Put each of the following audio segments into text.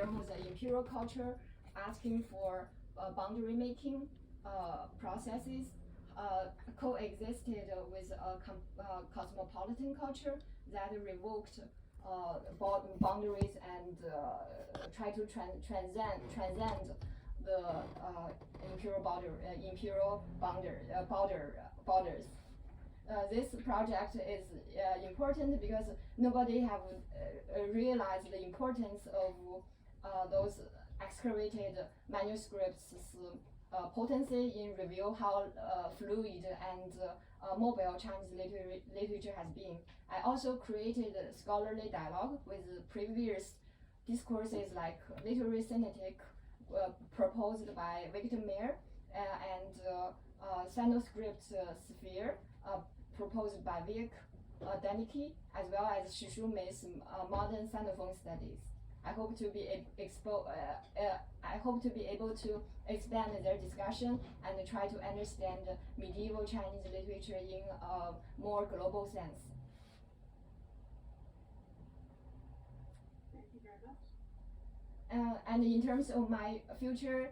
there was an imperial culture asking for boundary making processes coexisted with a cosmopolitan culture that revoked boundaries and try to transcend the borders. This project is important because nobody have realized the importance of those excavated manuscripts potency in reveal how fluid and mobile Chinese literature has been. I also created a scholarly dialogue with previous discourses like literary synthetic proposed by Victor Mayer and Sanskrit sphere proposed by Vic Danicky, as well as Shishu Mei's modern Sinophone studies. I hope to be able to expand their discussion and try to understand medieval Chinese literature in a more global sense. Thank you very much. And in terms of my future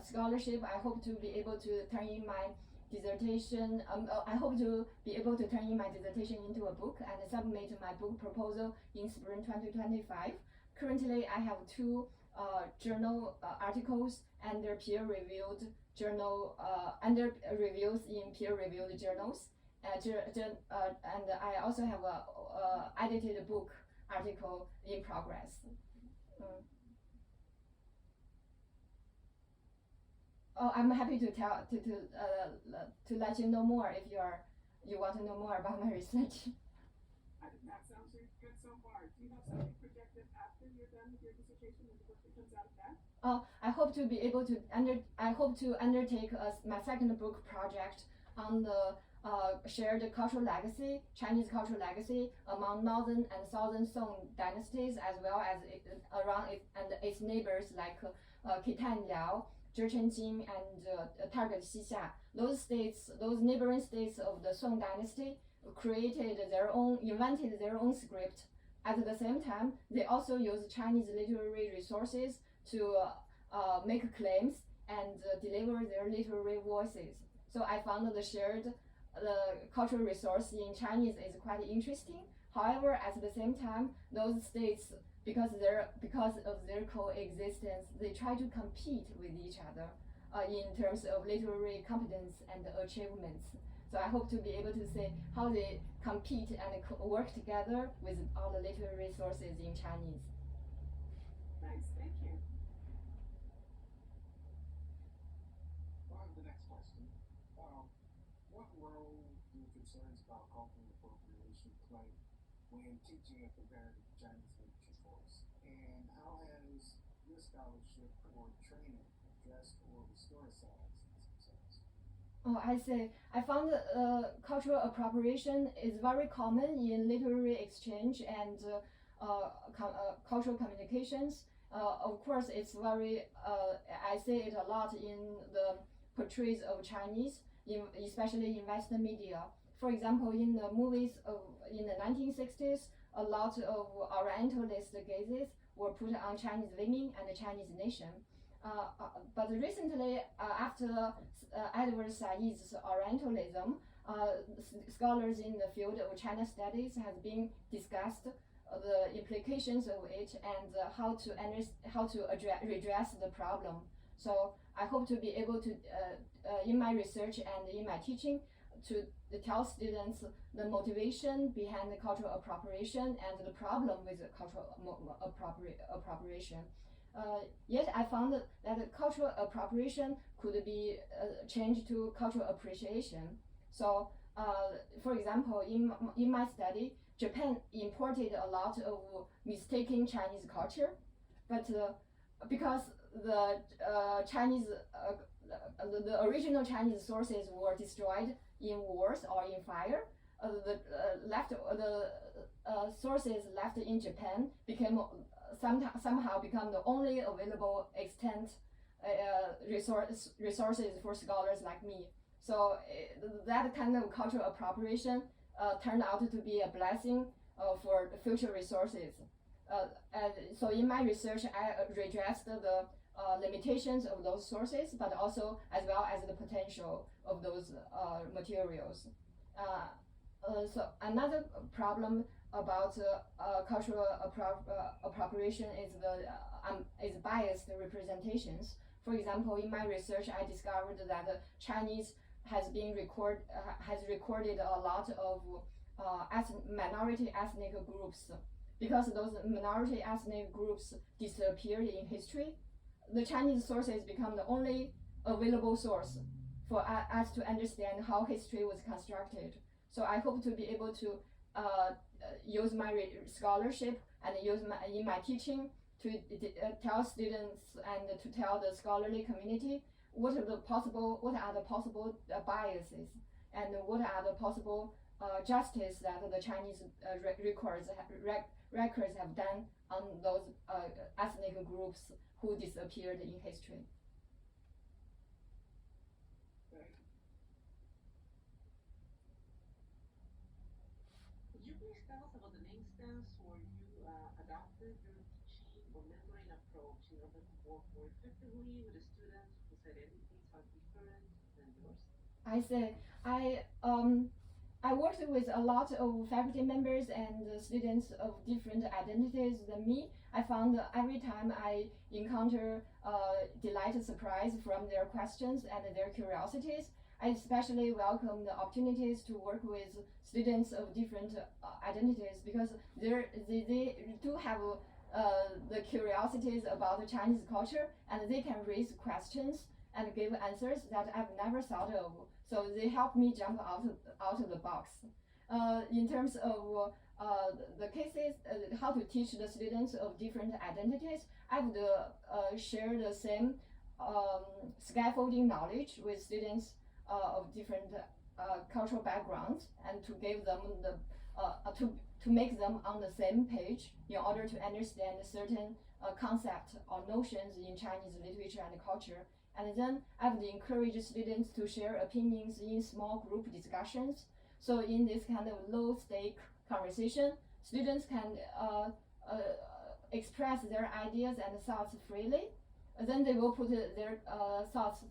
scholarship, I hope to be able to turn in my dissertation. I hope to be able to turn in my dissertation into a book and submit my book proposal in spring 2025. Currently, I have two journal articles under peer-reviewed journal under reviews in peer-reviewed journals, and I also have a edited book article in progress. Oh, I'm happy to to let you know more if you want to know more about my research. That sounds good so far. Do you have something projected after you're done with your dissertation and the book that comes out of that? I hope to be able to undertake my second book project on the shared cultural legacy, Chinese cultural legacy among northern and southern Song dynasties, as well as around it and its neighbors like Khitan Liao, Zhichenjing, and Target Xixia. Those neighboring states of the Song dynasty invented their own script. At the same time, they also use Chinese literary resources to make claims and deliver their literary voices. So I found the cultural resource in Chinese is quite interesting. However, at the same time, those states, because of their coexistence, they try to compete with each other in terms of literary competence and achievements. So I hope to be able to say how they compete and work together with all the literary sources in Chinese. Nice, thank you. On to the next question. What role do concerns about cultural appropriation play when teaching a comparative Chinese literature course? And how has your scholarship or training addressed or historicized these concerns? Oh, I see. I found cultural appropriation is very common in literary exchange and cultural communications. Of course, it's very, I see it a lot in the portrayals of Chinese, especially in Western media. For example, in the movies in the 1960s, a lot of Orientalist gazes were put on Chinese women and the Chinese nation. But recently, after Edward Said's Orientalism, scholars in the field of China studies has been discussed the implications of it and how to redress the problem. So I hope to be able to, in my research and in my teaching, to tell students the motivation behind the cultural appropriation and the problem with the cultural appropriation. Yet I found that cultural appropriation could be changed to cultural appreciation. So, for example, in my study, Japan imported a lot of mistaken Chinese culture, but because the the original Chinese sources were destroyed in wars or in fire, the sources left in Japan became somehow become the only available extant resources for scholars like me. So that kind of cultural appropriation turned out to be a blessing for the future resources. and so in my research, I addressed the limitations of those sources, but also as well as the potential of those materials. So another problem about cultural appropriation is biased representations. For example, in my research, I discovered that Chinese has recorded a lot of minority ethnic groups. Because those minority ethnic groups disappeared in history, the Chinese sources become the only available source for us to understand how history was constructed. So I hope to be able to use my scholarship and in my teaching to tell students and to tell the scholarly community what are the possible biases and what are the possible justice that the Chinese records have done on those ethnic groups who disappeared in history. Could you please tell us about an instance where you adopted your teaching or mentoring approach in order to work more effectively with the students whose identities are different than yours? I say I worked with a lot of faculty members and students of different identities than me. I found every time I encounter delighted surprise from their questions and their curiosities. I especially welcome the opportunities to work with students of different identities because they do have the curiosities about the Chinese culture, and they can raise questions and give answers that I've never thought of. So they help me jump out of the box. In terms of the cases, how to teach the students of different identities, I would share the same scaffolding knowledge with students of different cultural backgrounds, and to give them to make them on the same page in order to understand certain concepts or notions in Chinese literature and culture. And then I would encourage students to share opinions in small group discussions. So in this kind of low stake conversation, students can express their ideas and thoughts freely. Then they will put their thoughts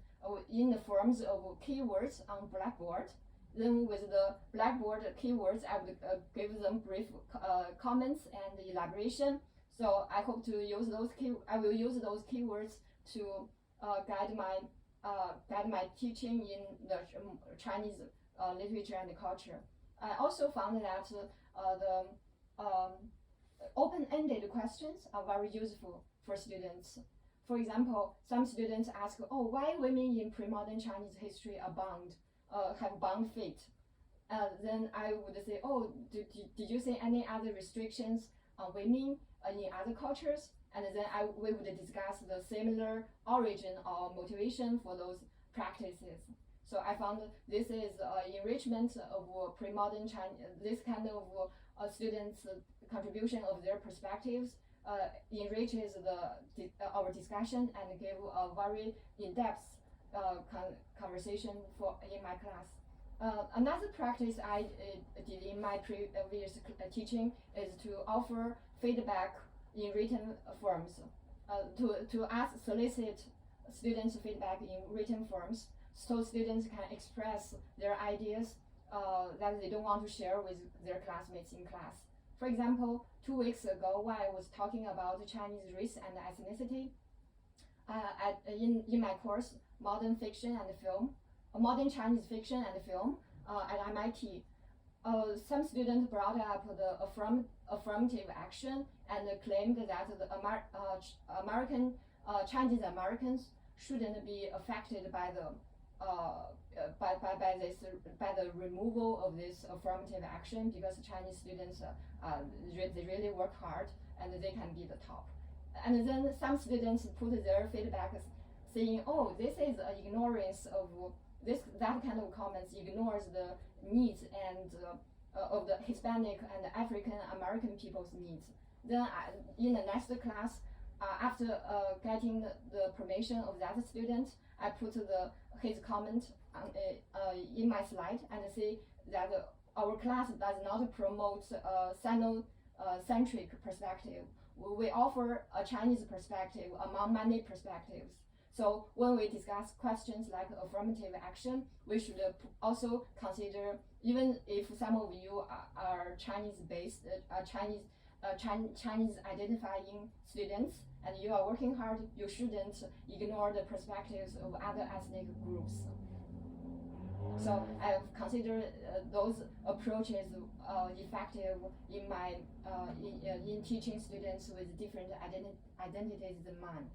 in the forms of keywords on Blackboard. Then with the Blackboard keywords, I would give them brief comments and elaboration. So I hope to use I will use those keywords to guide my teaching in the Chinese literature and culture. I also found that the open-ended questions are very useful for students. For example, some students ask, "Oh, why women in pre-modern Chinese history are bound, have bound feet?" Then I would say, "Oh, did you see any other restrictions on women in other cultures?" And then we would discuss the similar origin or motivation for those practices. So I found this is enrichment of pre-modern Chinese. This kind of students' contribution of their perspectives enriches our discussion and give a very in-depth conversation in my class. Another practice I did in my previous teaching is to offer feedback in written forms, to solicit students' feedback in written forms, so students can express their ideas that they don't want to share with their classmates in class. For example, 2 weeks ago, when I was talking about Chinese race and ethnicity, in my course, Modern Fiction and Film, Modern Chinese Fiction and Film at MIT, some students brought up the affirmative action and claimed that the Chinese Americans shouldn't be affected by the removal of this affirmative action, because Chinese students they really work hard and they can be the top. And then some students put their feedback saying, "Oh, this is an ignorance of that kind of comments ignores the needs and of the Hispanic and African American people's needs." Then in the next class, after getting the permission of that student, I put his comment in my slide and say that our class does not promote sino-centric perspective. we offer a Chinese perspective among many perspectives. So when we discuss questions like affirmative action, we should also consider, even if some of you are Chinese-based, Chinese identifying students, and you are working hard, you shouldn't ignore the perspectives of other ethnic groups. So I've considered those approaches effective in my in teaching students with different identities than mine.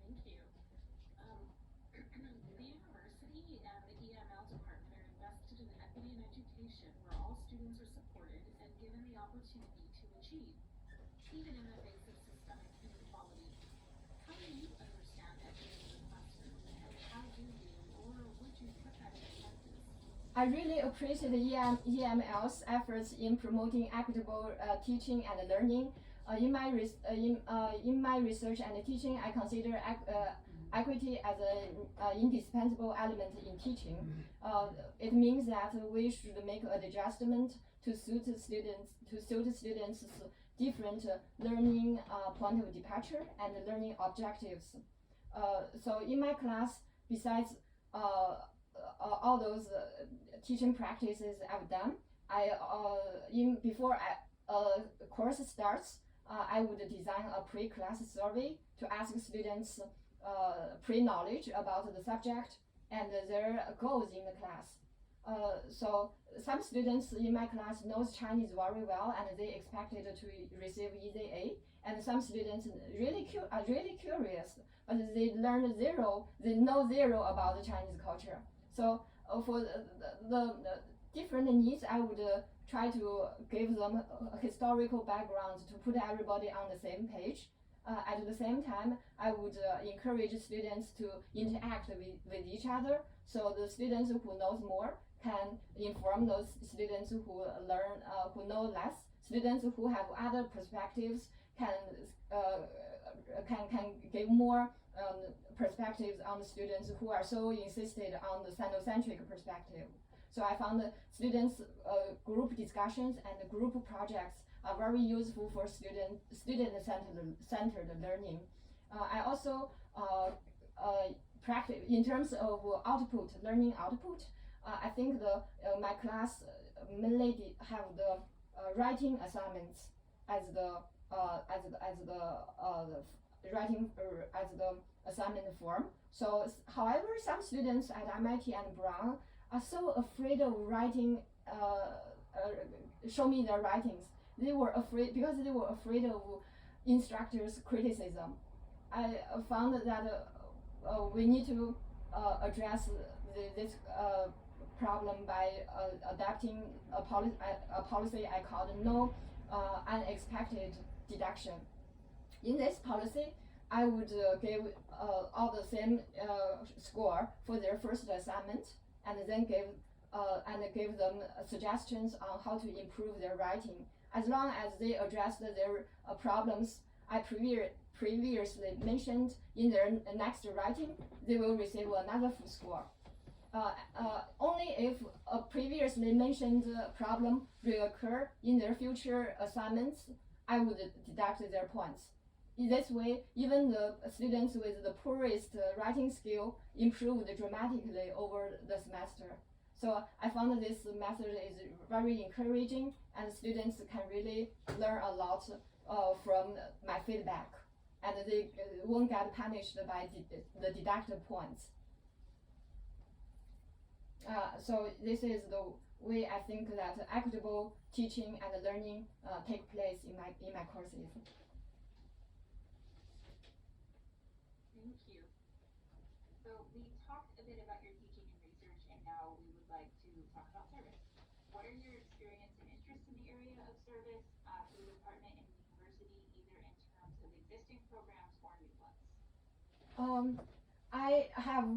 Thank you. The university and the EML department are invested in equity in education where all students are supported and given the opportunity to achieve, even in the face of systemic inequality. How do you understand equity in the classroom, and how do you, or would you put that into practice? I really appreciate the EML's efforts in promoting equitable teaching and learning. In my research and teaching, I consider equity as an indispensable element in teaching. It means that we should make an adjustment to suit students' different learning point of departure and learning objectives. So in my class, besides all those teaching practices I've done, before a course starts, I would design a pre-class survey to ask students pre-knowledge about the subject and their goals in the class. So some students in my class knows Chinese very well and they expected to receive easy A, and some students are really curious, but they know zero about the Chinese culture. So for the different needs, I would try to give them historical backgrounds to put everybody on the same page. At the same time, I would encourage students to interact with each other, so the students who knows more can inform those students who know less. Students who have other perspectives can give more perspectives on the students who are so insisted on the Sinocentric perspective. So I found that students' group discussions and group projects are very useful for student-centered learning. I also practice in terms of learning output. I think my class mainly have the writing assignments as the assignment form. So, however, some students at MIT and Brown are so afraid of writing, show me their writings. They were afraid of instructors' criticism. I found that we need to address this problem by adapting a policy I called no unexpected deduction. In this policy, I would give all the same score for their first assignment, and then give them suggestions on how to improve their writing. As long as they addressed their problems I previously mentioned in their next writing, they will receive another full score. Only if a previously mentioned problem reoccur in their future assignments, I would deduct their points. In this way, even the students with the poorest writing skill improved dramatically over the semester. So I found this method is very encouraging, and students can really learn a lot from my feedback, and they won't get punished by the deducted points. So this is the way I think that equitable teaching and learning take place in my courses. Thank you. So we talked a bit about your teaching and research, and now we would like to talk about service. What are your experience and interests in the area of service for the department and university, either in terms of existing programs or new ones? I have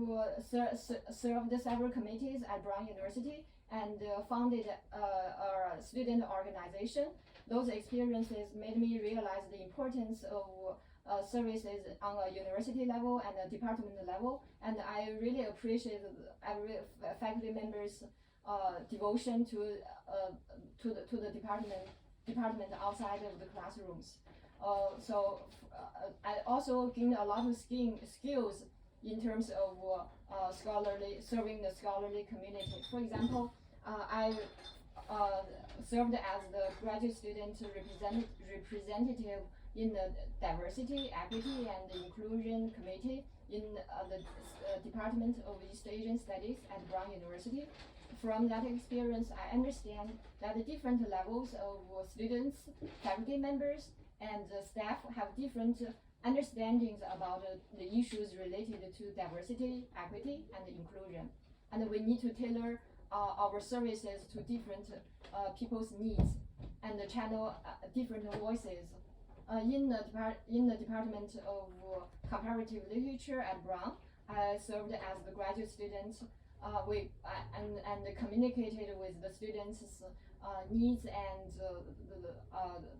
served several committees at Brown University and founded a student organization. Those experiences made me realize the importance of services on a university level and a department level, and I really appreciate every faculty members' devotion to the department outside of the classrooms. I also gained a lot of skills in terms of serving the scholarly community. For example, I served as the graduate student representative in the diversity, equity, and inclusion committee in the Department of East Asian Studies at Brown University. From that experience, I understand that the different levels of students, faculty members, and staff have different understandings about the issues related to diversity, equity, and inclusion. And we need to tailor our services to different people's needs and channel different voices. In the Department of Comparative Literature at Brown, I served as the graduate student and communicated with the students' needs and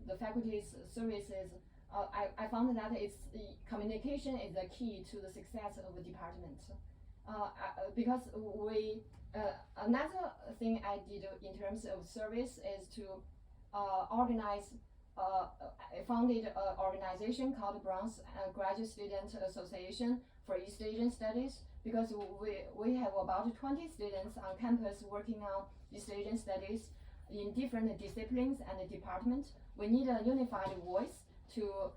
the faculty's services. I found that communication is the key to the success of the department. Because another thing I did in terms of service is to organize. I founded an organization called Brown's Graduate Student Association for East Asian Studies, because we have about 20 students on campus working on East Asian Studies in different disciplines and departments. We need a unified voice to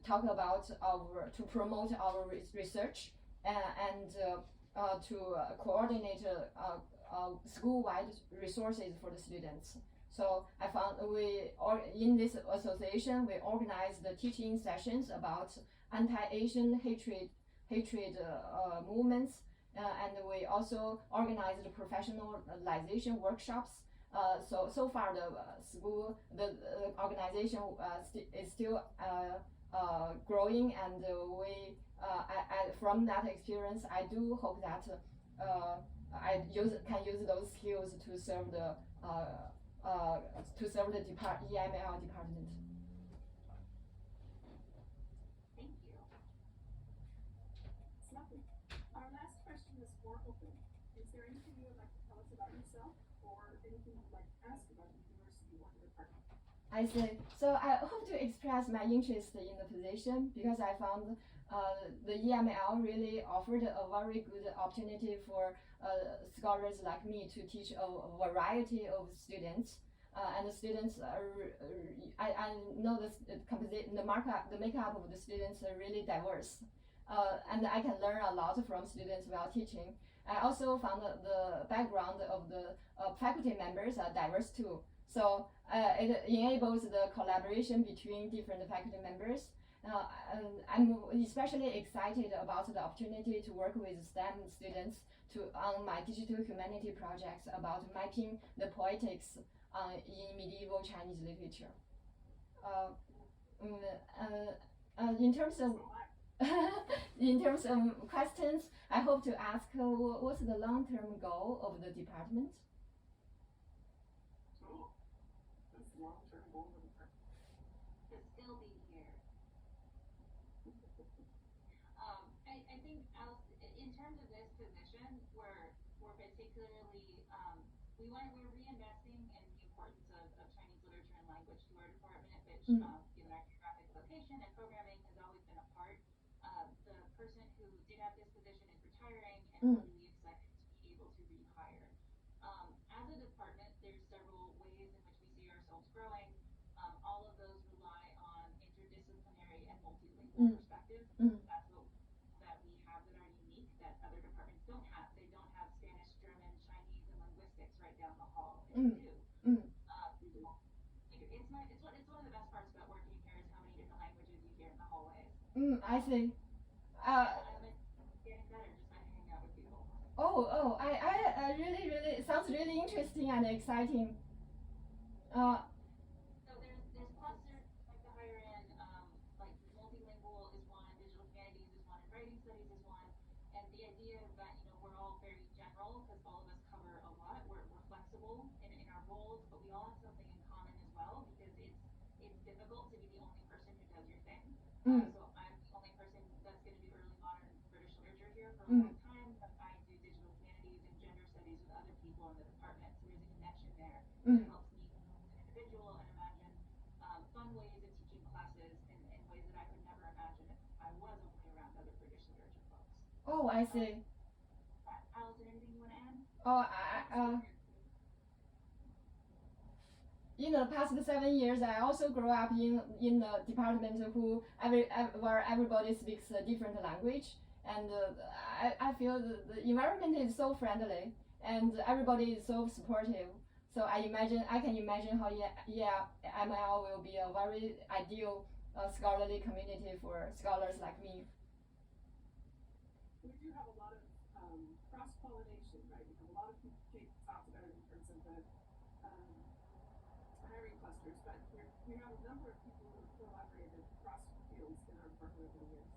talk about to promote our research and to coordinate school-wide resources for the students. So I found in this association we organized the teaching sessions about anti-Asian hatred movements, and we also organized professionalization workshops. So far the organization is still growing, and from that experience I do hope that I can use those skills to serve the EML department. Thank you. Lovely. Our last question is more open. Is there anything you would like to tell us about yourself, or anything you'd like to ask about the university or the department? I see. So I hope to express my interest in the position because I found the EML really offered a very good opportunity for scholars like me to teach a variety of students. And the students I know the makeup of the students are really diverse. And I can learn a lot from students while teaching. I also found the background of the faculty members are diverse too. So it enables the collaboration between different faculty members. I'm especially excited about the opportunity to work with STEM students on my digital humanity projects about mapping the poetics in medieval Chinese literature. In terms of in terms of questions, I hope to ask what's the long-term goal of the department? Oh, that's the long-term goal of the department. To still be here. I think, Alice, in terms of this position, we're particularly we're reinvesting in the importance of Chinese literature and language to our department, which given our geographic location and programming has always been a part. The person who did have this position is retiring, and we're really excited to be able to rehire. As a department, there's several ways in which we see ourselves growing. All of those rely on interdisciplinary and multilingual perspectives. That's what that we have that are unique that other departments don't have. They don't have Spanish, German, Chinese, and linguistics right down the hall. And we do. It's one of the best parts about working here is how many different languages you hear in the hallways. I see. I'm getting better just by hanging out with people. I really it sounds really interesting and exciting. So there's clusters like to hire in, like multilingual is one, digital humanities is one, and writing studies is one. And the idea is that, we're all very general because all of us cover a lot. We're flexible in our roles, but we all have something in common as well because it's difficult to be the only person who does your thing. So I'm the only person that's going to do early modern British literature here for a long time, but I do digital humanities and gender studies with other people people in the department, so there's a connection there Mm. that helps me grow as an individual and imagine fun ways of teaching classes in ways that I could never imagine if I was only around other British literature folks. Oh, I see. Allison, anything you want to add? Oh, in the past 7 years, I also grew up in a department where everybody speaks a different language, and I feel the environment is so friendly and everybody is so supportive. So I can imagine how EML will be a very ideal scholarly community for scholars like me. We do have a lot of cross-pollination, right? We have a lot of people Kate talked about it in terms of the hiring clusters, but we have a number of people who have collaborated across fields in our department over the years.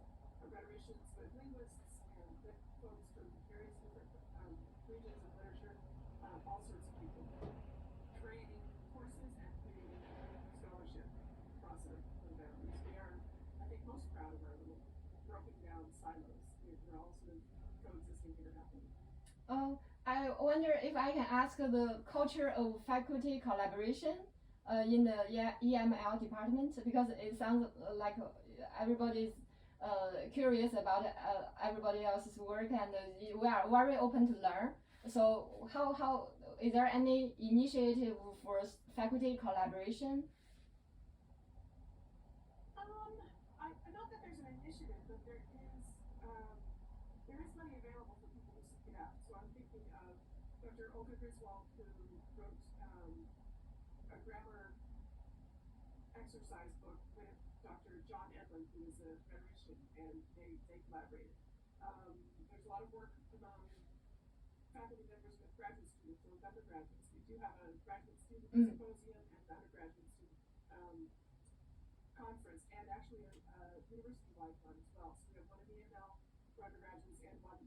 Rhetoricians with linguists and with folks from various different regions of literature, all sorts of people creating courses and creating scholarship across our boundaries. We are, I think, most proud of our little broken down silos. We're all sort of coexisting here happily. I wonder if I can ask the culture of faculty collaboration in the EML department, because it sounds like everybody's curious about everybody else's work, and we are very open to learn. So how is there any initiative for faculty collaboration? Not that there's an initiative, but there is money available for people to seek it out. So I'm thinking of Dr. Olga Griswold, who wrote a grammar exercise book with Dr. John Edlin, who is a rhetorician, and they collaborated. There's a lot of work among faculty members with graduate students or with undergraduates. We do have a graduate student symposium and an undergraduate student conference, and actually a university-wide one as well. So we have one at EML for undergraduates and one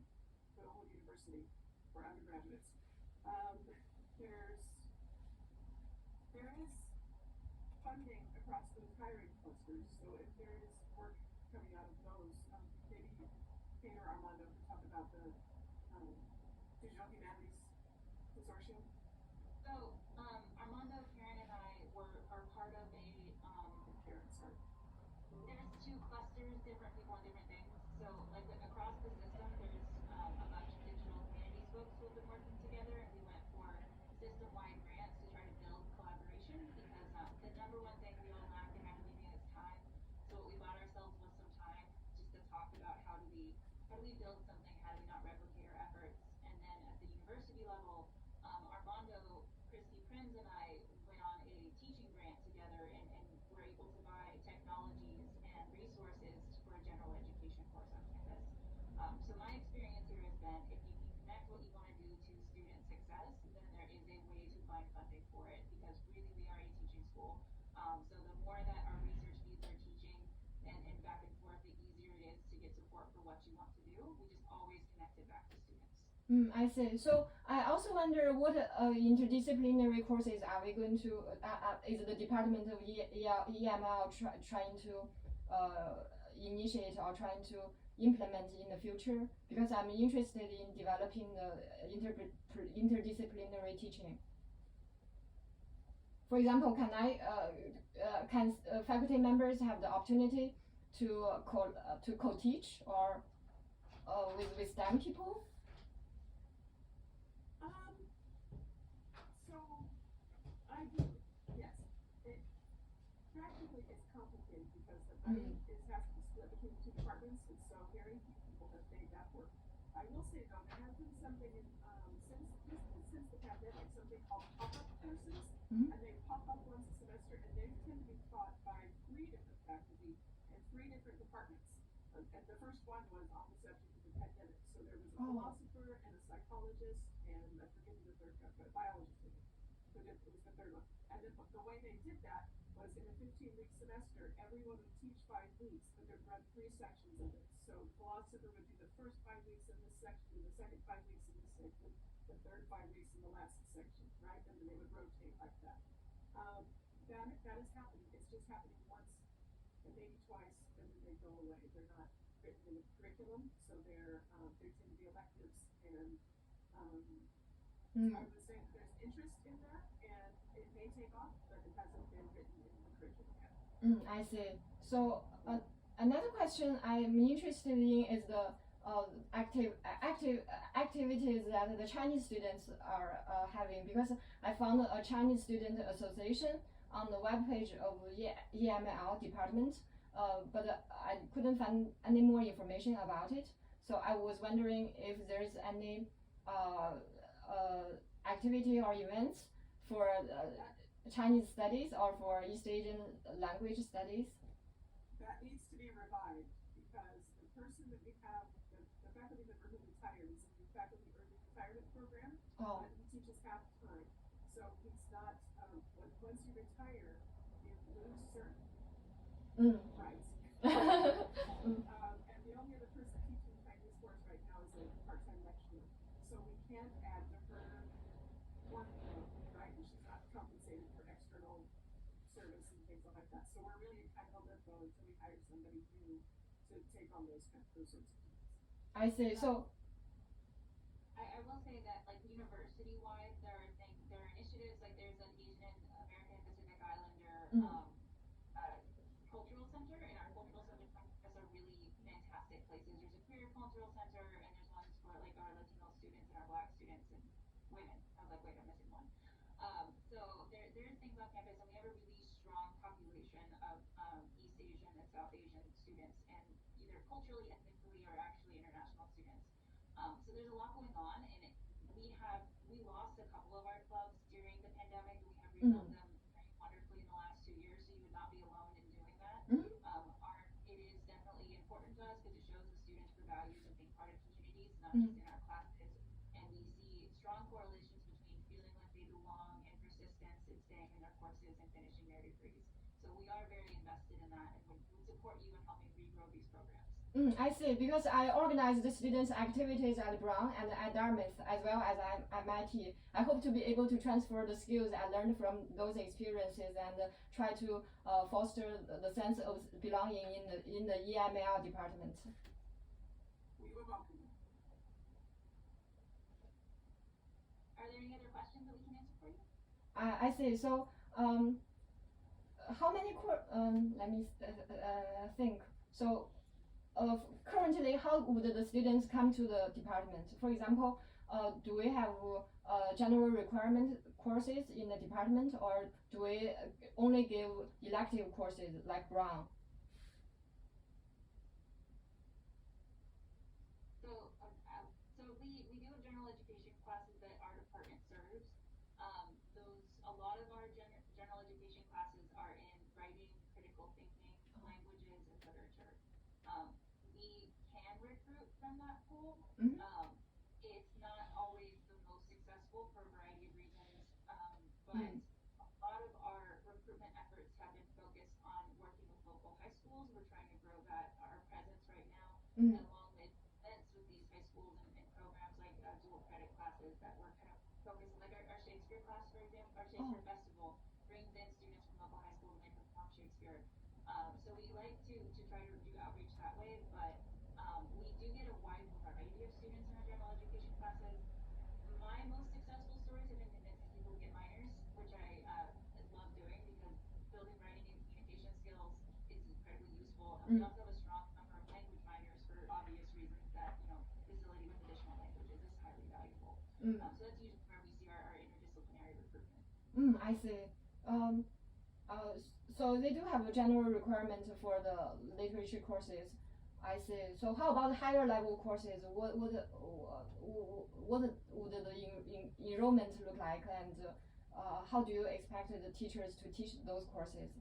for the whole university for undergraduates. There is funding across those hiring clusters, so if there is work coming out of those, maybe Kate or Armando can talk about the digital humanities consortium. So Armando, Karen, and I are part of a there's 2 clusters, different people on different things. So like across the system, there's a bunch of digital humanities folks who have been working together, and we went for system-wide grants to try to build collaboration, because the number one thing we all lack in academia is time. So what we bought ourselves was some time just to talk about how do we build something, how do we not replicate our efforts. And then at the university level, Armando, Christy Prinz, and I went on a teaching grant together, and were able to buy technologies and resources for a general education course on campus. So my experience here has been, if you can connect what you want to do to student success, then there is a way to find funding for it, because really we are a teaching school. So the more that our research leads are teaching and back and forth, the easier it is to get support for what you want to do. We just always connect it back to students. I see. So I also wonder what interdisciplinary courses are we going to, is the Department of EML trying to initiate or trying to implement in the future? Because I'm interested in developing interdisciplinary teaching. For example, can faculty members have the opportunity to co-teach or with STEM people? So I do, yes. Practically it's complicated because the money has to be split between the 2 departments, and so very few people have made that work. I will say though, there has been something since the pandemic, something called pop-up courses, and they pop up once a semester, and they tend to be taught by 3 different faculty and 3 different departments. And the first one was on the subject of the pandemic. So there was a philosopher and a psychologist, and I forget who the third guy, but a biologist maybe. But it was the third one. And then the way they did that was in a 15-week semester, everyone would teach 5 weeks, but they'd run 3 sections of it. So the philosopher would do the first 5 weeks in this section, the second 5 weeks in this section, the third 5 weeks in the last section, right? And then they would rotate like that. That is happening. It's just happening once and maybe twice, and then they go away. They're not written in the curriculum, so they tend to be electives. And I would say curriculum yet. I see. So another question I'm interested in is the activities that the Chinese students are having, because I found a Chinese student association on the webpage of EML department, but I couldn't find any more information about it. So I was wondering if there's any activity or events for Chinese studies or for East Asian language studies. That needs to be revived because the person that we have, the faculty member who retired is in the faculty early retirement program. Oh. He teaches half time, so he's not. Once you retire, you lose certain rights. And the only other person teaching Chinese for us right now is a part-time lecturer, so we can't add to her workload, right? And she's not compensated for external service and things like that. So we're really kind of a limbo until we hire somebody new to take on those sorts of things. I see. So I will say that like university-wide, there are initiatives like there's an Asian American Pacific Islander cultural center, and our cultural center has a really fantastic places. There's a queer cultural center, and there's ones for like our Latino students and our Black students and women. I was like, wait, I'm missing one. So there's things on campus, and we have a really strong population of East Asian and South Asian students, and either culturally, ethnically, or actually international students. So there's a lot going on, and we lost a couple of our clubs during the pandemic. We have rebuilt them very wonderfully in the last 2 years, so you would not be alone in doing that. It is definitely important to us because it shows the students the values of being part of communities, not just in our classes. And we see strong correlations between feeling like they belong and persistence in staying in their courses and finishing their degrees. So we are very invested in that, and we support you in helping regrow these programs. I see, because I organize the students' activities at Brown and at Dartmouth as well as at MIT. I hope to be able to transfer the skills I learned from those experiences and try to foster the sense of belonging in the EML department. We would welcome you. Are there any other questions that we can answer for you? I see. So how many let me think. So currently, how would the students come to the department? For example, do we have general requirement courses in the department, or do we only give elective courses like Brown? So we do have general education classes that our department serves. A lot of our general education classes are in writing, critical thinking, languages, and literature. We can recruit from that pool. It's not always the most successful for a variety of reasons, but a lot of our recruitment efforts have been focused on working with local high schools. We're trying to grow our presence right now, along with events with these high schools and programs like dual credit classes that we're kind of focused on, like our Shakespeare class, for example, our Shakespeare festival brings in students from local high schools and they perform Shakespeare. So we like to try to do outreach that way, but we do get a wide variety of students in our general education classes. My most successful stories have been convincing people to get minors, which I love doing because building writing and communication skills is incredibly useful. And we also have a strong number of language minors for obvious reasons that, facility with additional languages is highly valuable. So that's usually where we see our interdisciplinary recruitment. I see. So they do have a general requirement for the literature courses. I see. So how about higher level courses? What would the enrollment look like, and how do you expect the teachers to teach those courses?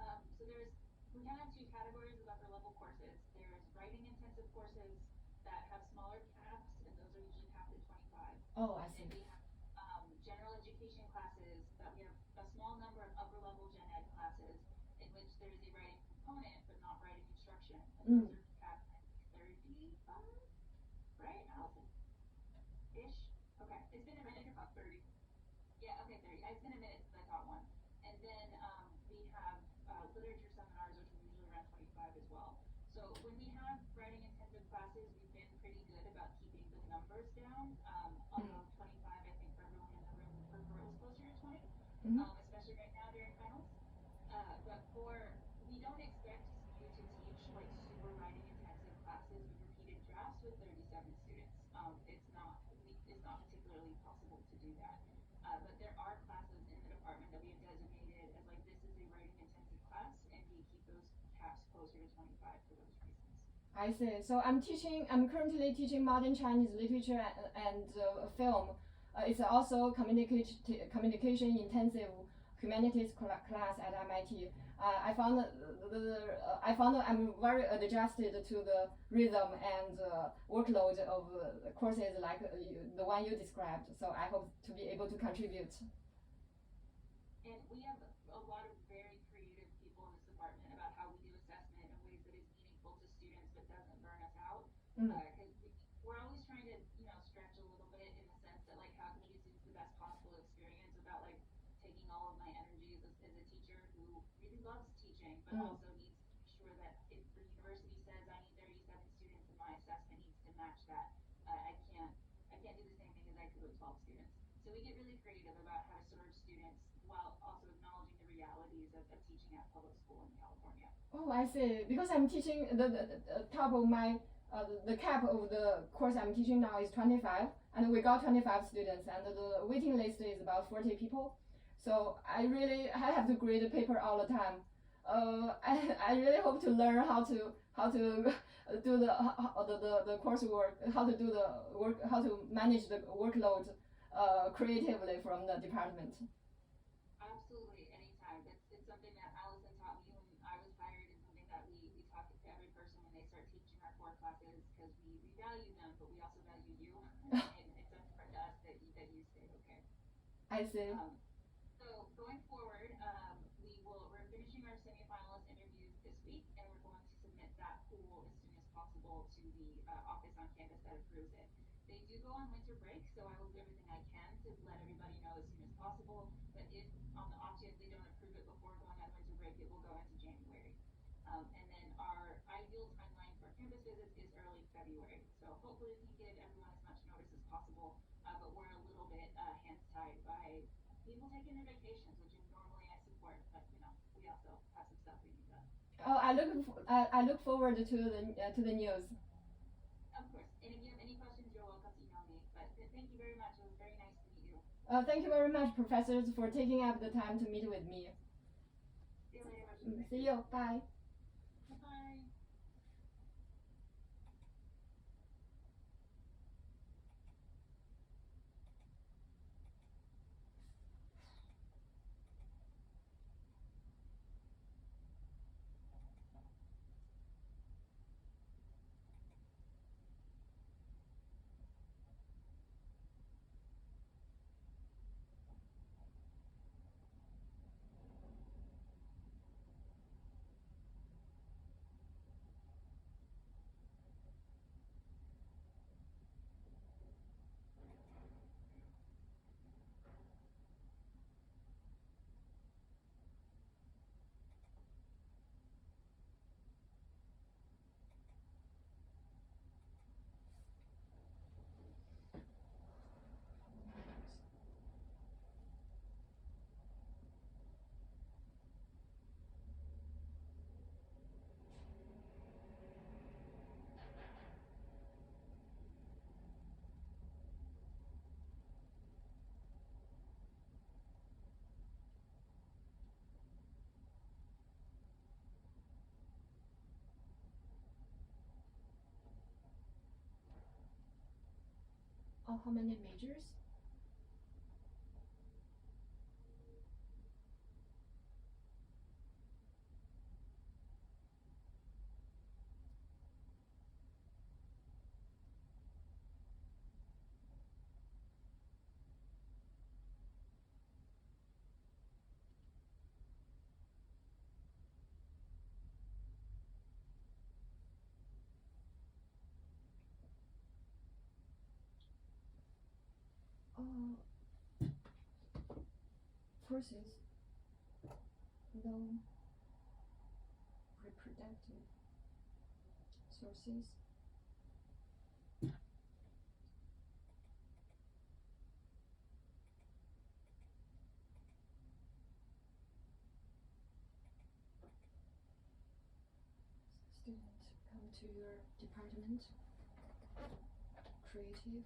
So we kind of have two categories of upper level courses. There's writing intensive courses that have smaller caps, and those are usually capped at 25. Oh, I see. And we have general education classes that we have a small number of upper level gen ed classes in which there is a writing component but not writing instruction. And those are capped at 35, right, Allison? Ish? Okay. It's been a minute. About 30. Yeah, okay, 30. It's been a minute since I taught one. And then we have literature seminars, which are usually around 25 as well. So when we have writing intensive classes, we've been pretty good about keeping the numbers down. Although 25, I think for everyone in the room, prefer it was closer to 20. Especially right with 37 students. It's not particularly possible to do that. But there are classes in the department that we have designated as like this is a writing intensive class, and we keep those caps closer to 25 for those reasons. I see. So I'm currently teaching modern Chinese literature and film. It's also communication intensive humanities class at MIT. I found that I'm very adjusted to the rhythm and workload of courses like the one you described. So I hope to be able to contribute. And we have a lot of very creative people in this department about how we do assessment in ways that is meaningful to students but doesn't burn us out. Because we're always trying to, stretch a little bit in the sense that like how can we give students the best possible experience without like taking all of my energy as a teacher who really loves teaching but also needs to make sure that if the university says I need 37 students and my assessment needs to match that, I can't do the same thing as I could with 12 students. So we get really creative about how to serve students while also acknowledging the realities of teaching at public school in California. Oh, I see. Because I'm teaching the top of my the cap of the course I'm teaching now is 25, and we got 25 students, and the waiting list is about 40 people. So I have to grade the paper all the time. I really hope to learn how to do the coursework, how to do the work, how to manage the workload creatively from the department. Absolutely, anytime. It's something that Allison taught me when I was hired, and something that we talk to every person when they start teaching our core classes, because we value them, but we also value you, and it's important to us that you stay okay. I see. So going forward, we're finishing our semifinalist interviews this week, and we're going to submit that pool as soon as possible to the office on campus that approves it. They do go on winter break, so I will do everything I can to let everybody know as soon as possible. But if on the off chance they don't approve it before going on winter break, it will go into January. And then our ideal timeline for campus visits is early February. So hopefully we can give everyone as much notice as possible. But we're a little bit hands tied by people taking their vacations, which is normally I support. But we also have some stuff we need done. Oh, I look forward to the news. Of course. And if you have any questions, you're welcome to email me. But thank you very much. It was very nice to meet you. Thank you very much, professors, for taking up the time to meet with me. See you later. See you. Bye. Bye. Oh, how many majors? Forces, low reproductive sources. Student come to your department. creative.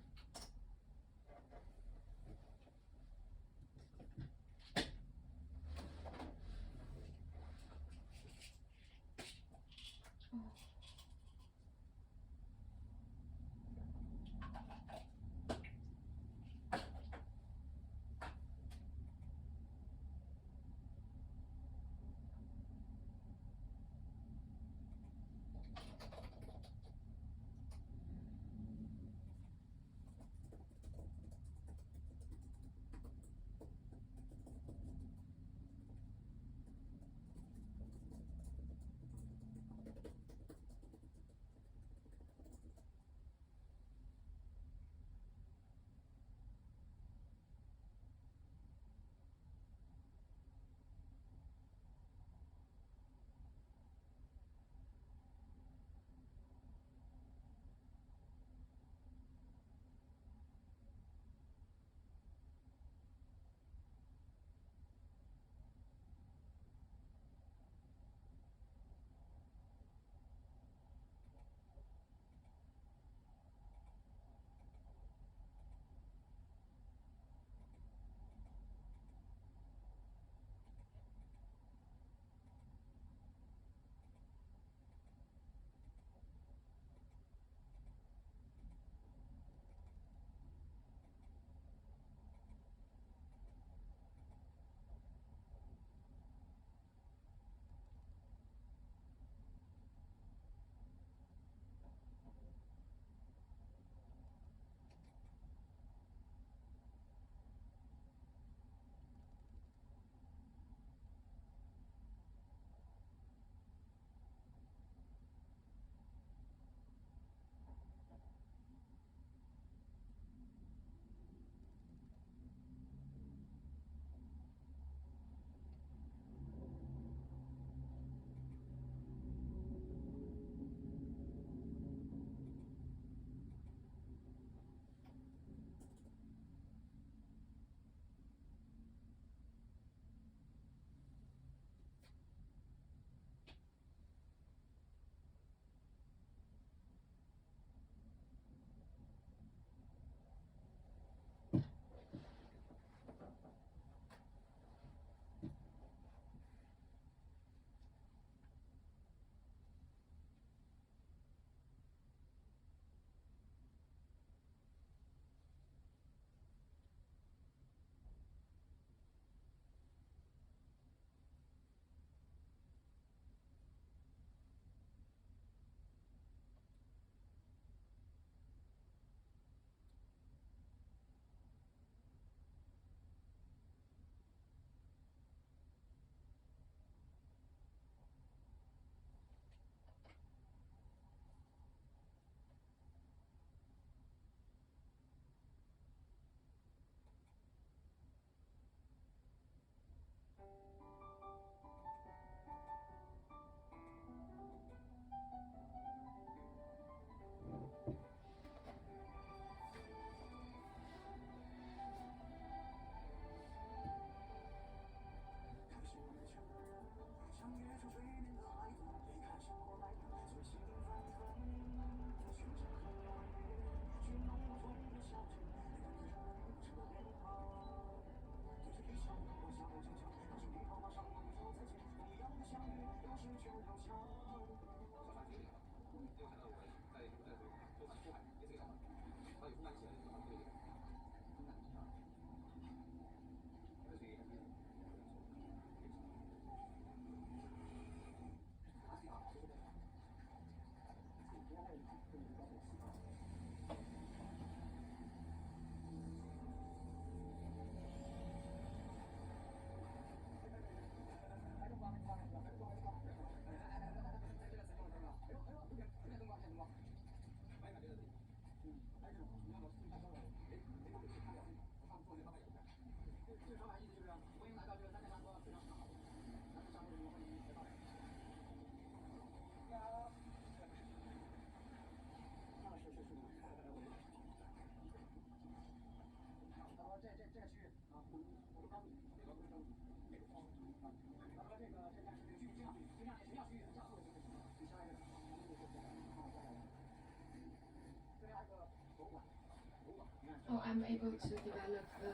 Oh, I'm able to develop the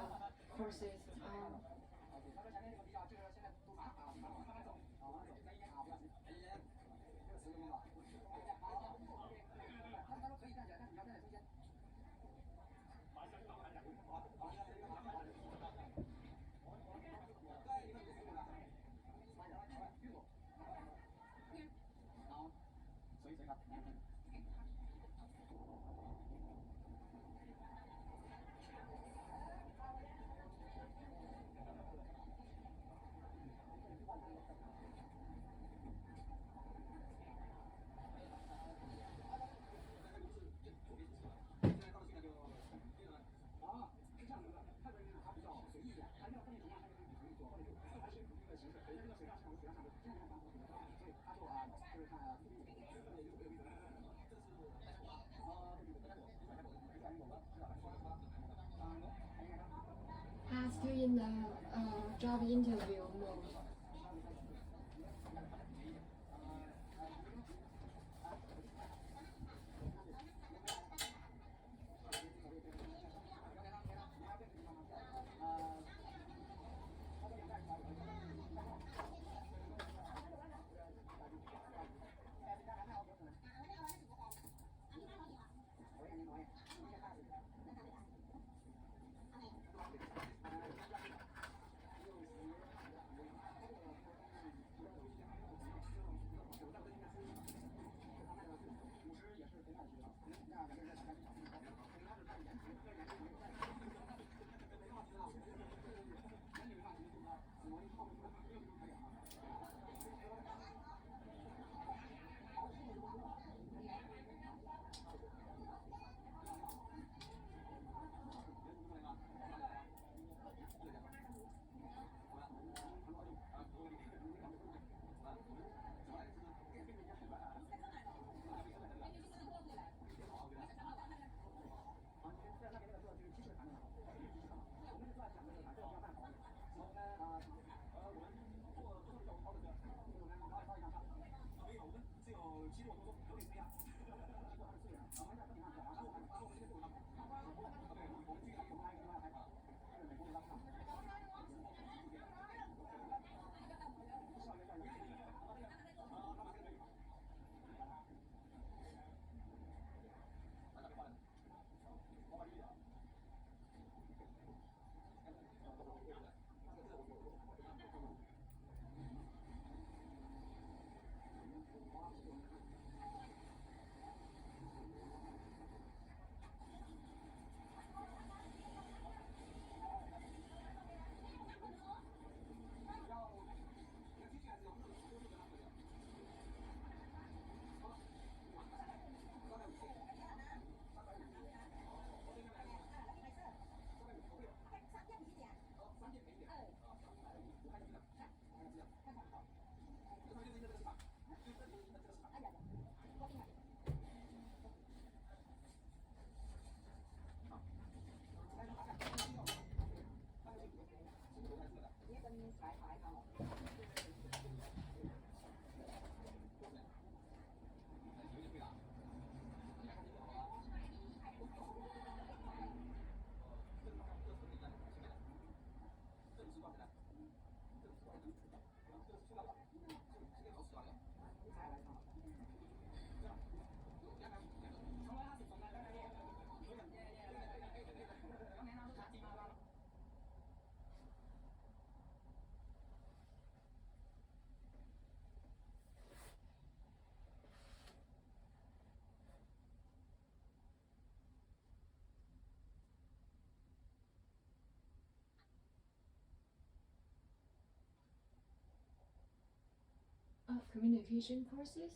courses. Still in the job interview mode. Communication courses.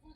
嗯，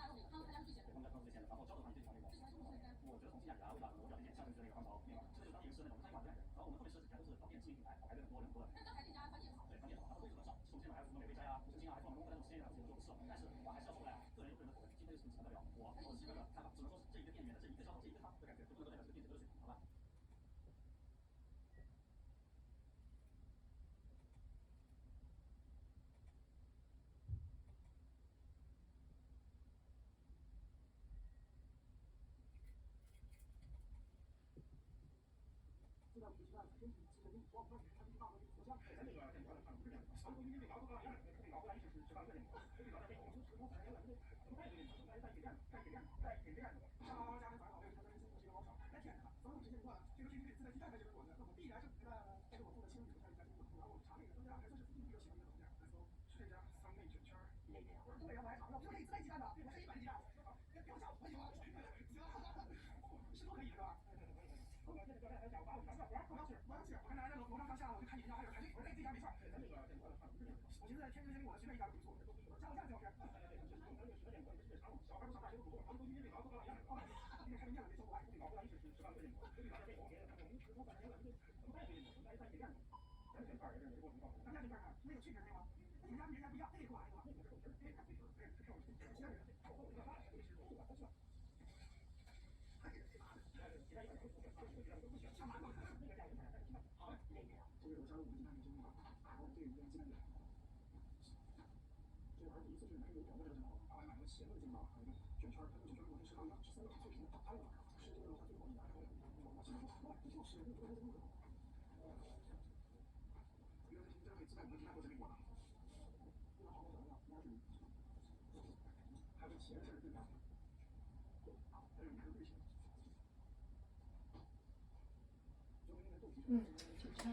警察。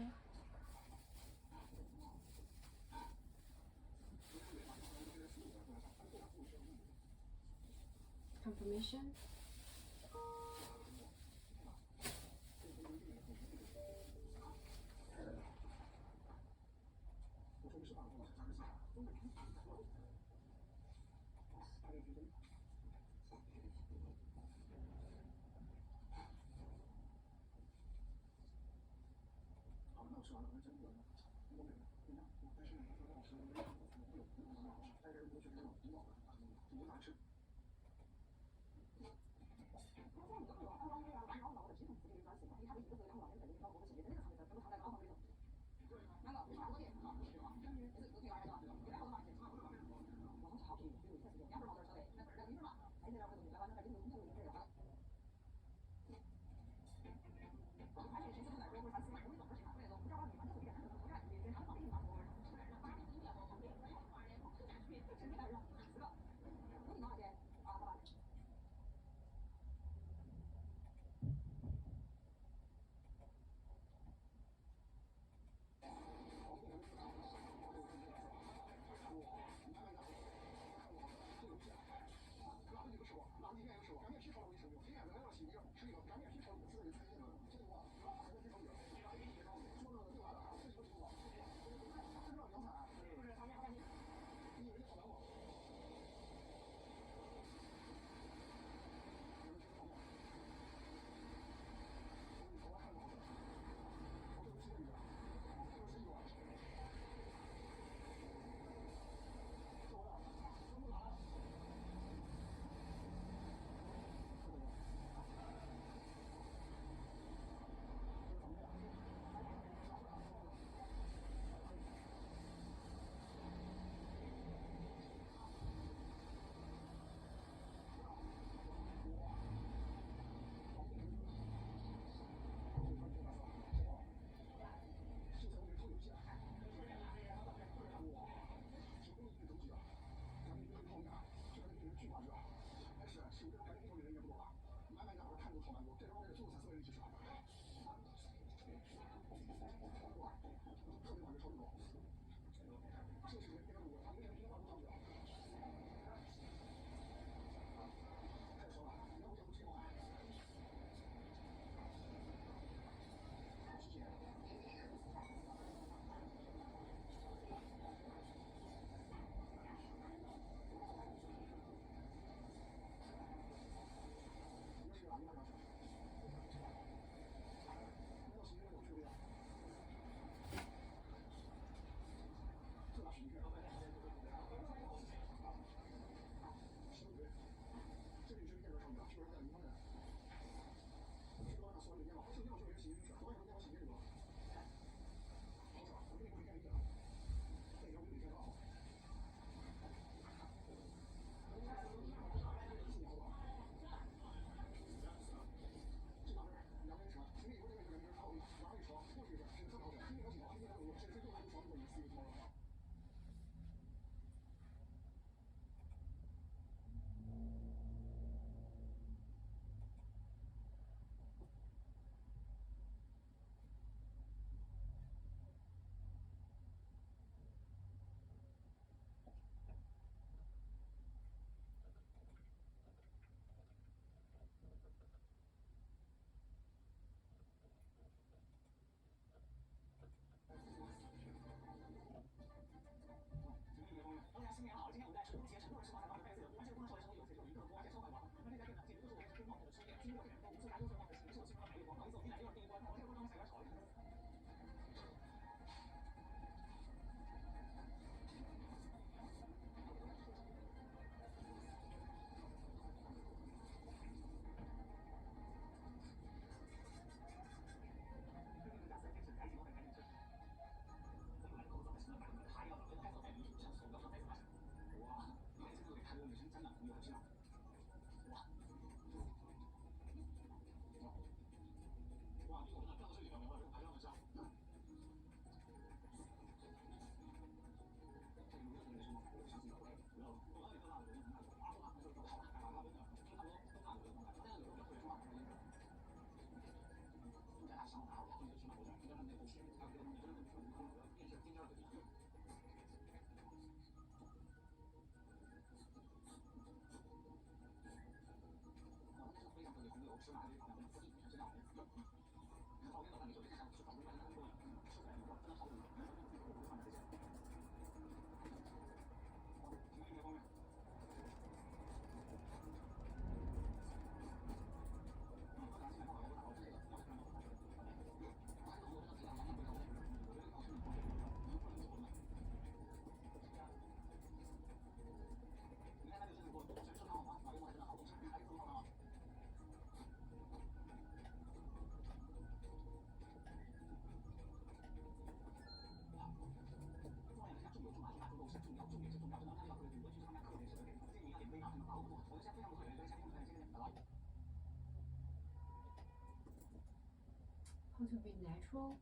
Confirmation. How to be natural.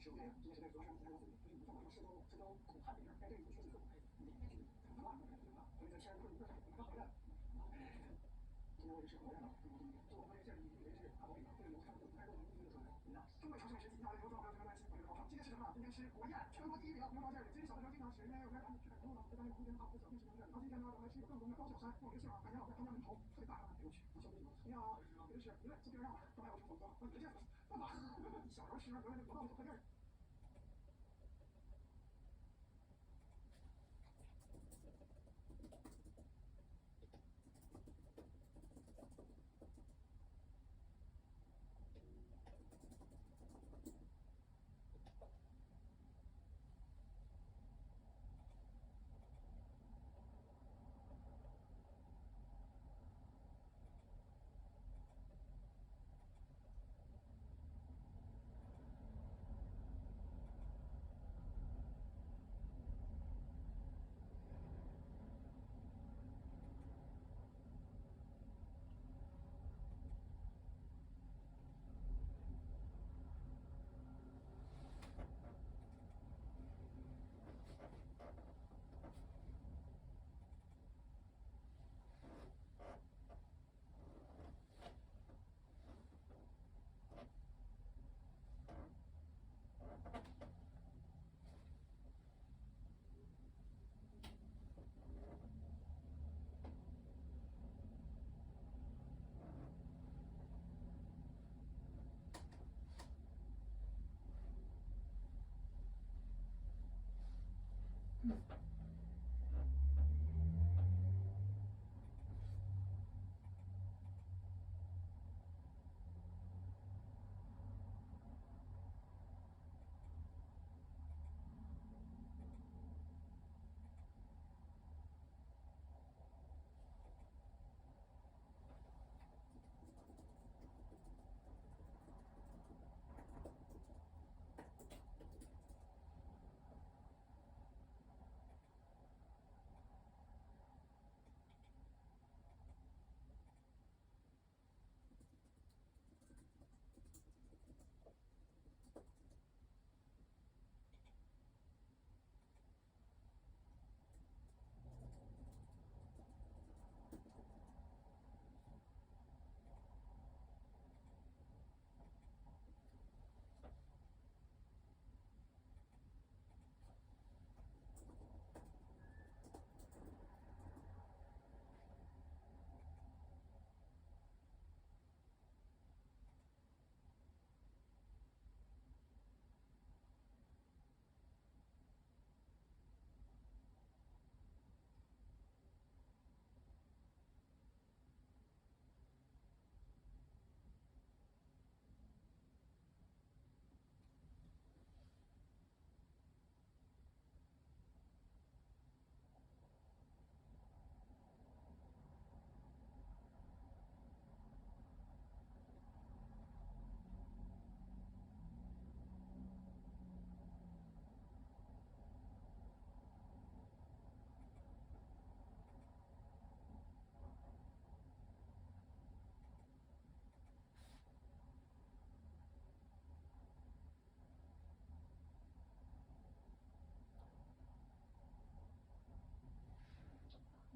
社会啊，今天时代主要是在告诉你，就是你上哪个社交恐怕别人，在这里说的课，你得去很多啊，所以在山上你刚回来，今天我也是回来了，就我发现现在以为是大宝里这个邮差就开过名字的说，中国城市实习下来邮状没有什么乱七八糟，今天是什么？今天是国宴，全国第1名，牛毛馅儿。其实小的时候经常吃，因为我在去海东了，就发现空间好，就小便吃牛馅儿。然后今天呢，我还吃正宗的高小山，我这姓啊，感觉我在他家门口特别大，哎呦我去，小妹子，你好，真是，你看这边上，刚才我吃火锅，我你这干嘛？小时候吃原来那国道小破地儿。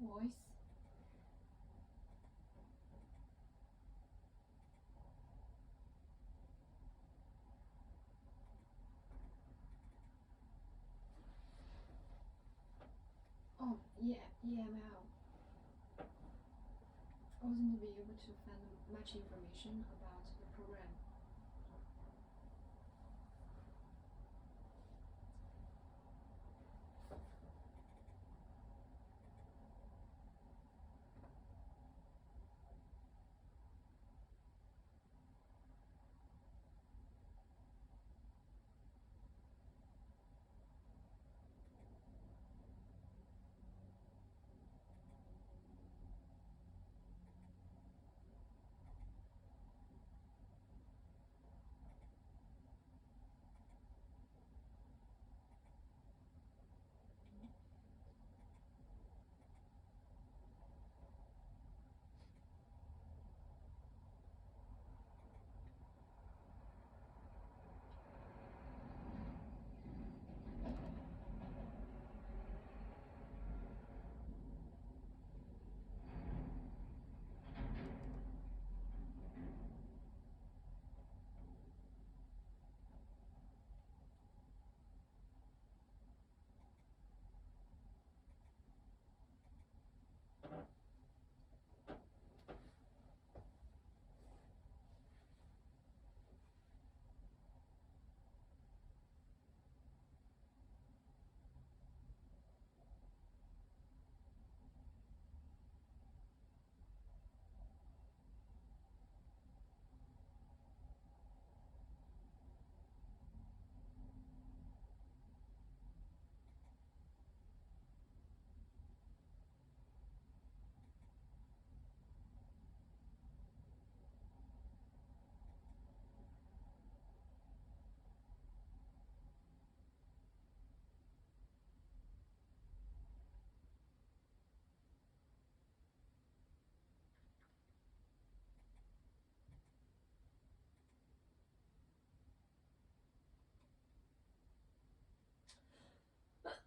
Voice. Oh, yeah, EML. I wasn't be able to find much information about the program.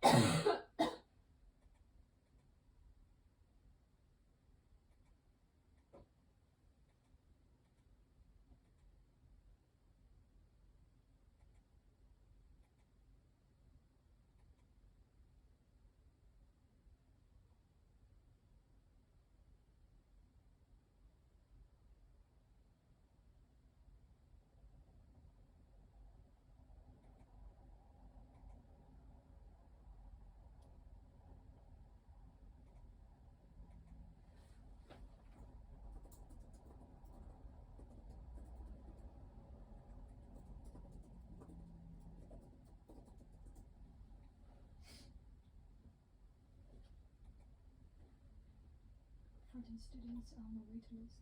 14 students on the wait list.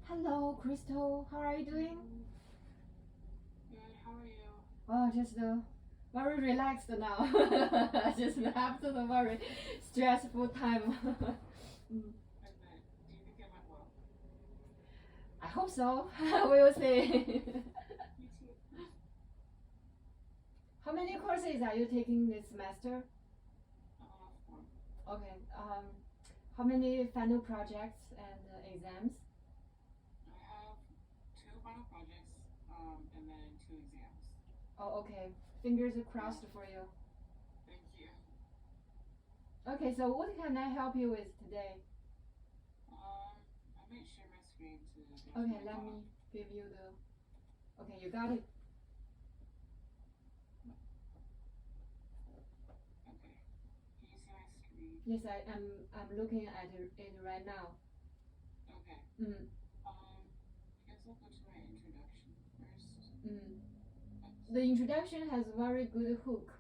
Hello, Crystal. How are you doing? Good, how are you? Oh, just very relaxed now. Just after the very stressful time. Mm, Good, good. Do you think it went well? I hope so. We will see. Me too. How many courses are you taking this semester? 4. Okay. How many final projects and exams? I have 2 final projects, and then 2 exams. Oh, okay. Fingers crossed for you. Thank you. Okay, so what can I help you with today? I might share my screen to go to Okay, my let talk. me give you the. Okay, you got it. Okay. Can you see my screen? Yes, I'm looking at it right now. Okay. Mm, I guess I'll go to my introduction first. mm. The introduction has very good hook.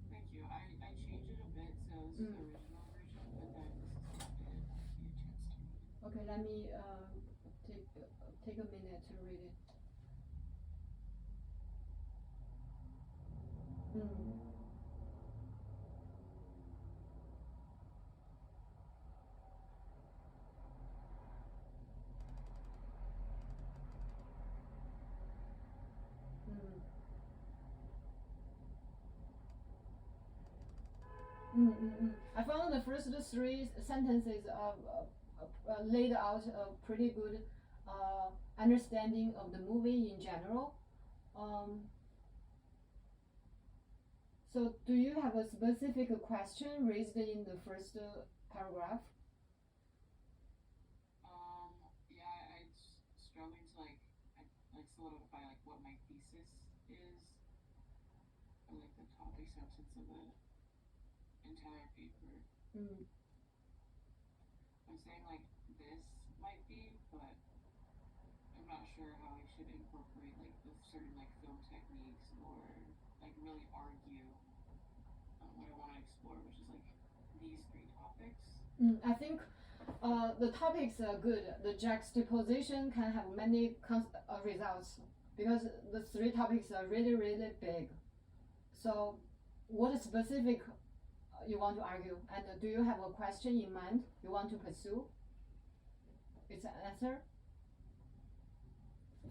Thank you. I changed it a bit, so this is the original version, but then this is the updated one if you get a chance to read it. Okay, let me take a minute to read it. Mm. I found the first 3 sentences laid out a pretty good understanding of the movie in general. So, do you have a specific question raised in the first paragraph? Yeah, I'm struggling to solidify what my thesis is, or the topic substance of the entire paper. I'm saying this might be, but I'm not sure how I should incorporate the certain film techniques or really argue what I want to explore, which is these 3 topics. I think the topics are good. The juxtaposition can have many results because the 3 topics are really, really big. So, what specific you want to argue, and do you have a question in mind you want to pursue? It's an answer.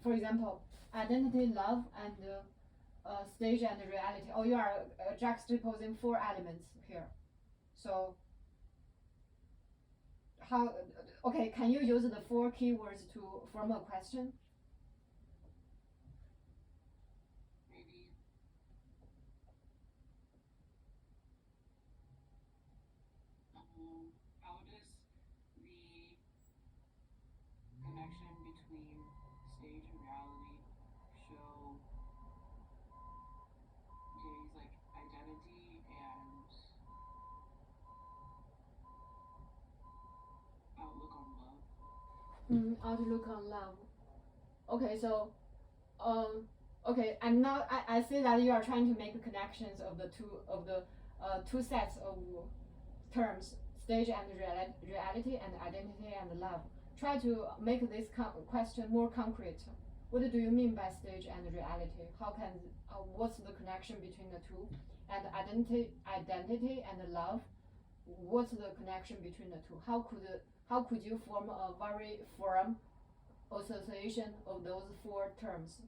For example, identity, love, and stage and reality. Oh, you are juxtaposing 4 elements here. So, how? Okay, can you use the 4 keywords to form a question? Maybe. How does the connection between stage and reality show Jay's identity and outlook on love? Outlook on love. Okay, so, okay, I see that you are trying to make connections of the two sets of terms, stage and reality and identity and love. Try to make this question more concrete. What do you mean by stage and reality? What's the connection between the two? And identity and love, what's the connection between the two? How could you form a very firm association of those four terms?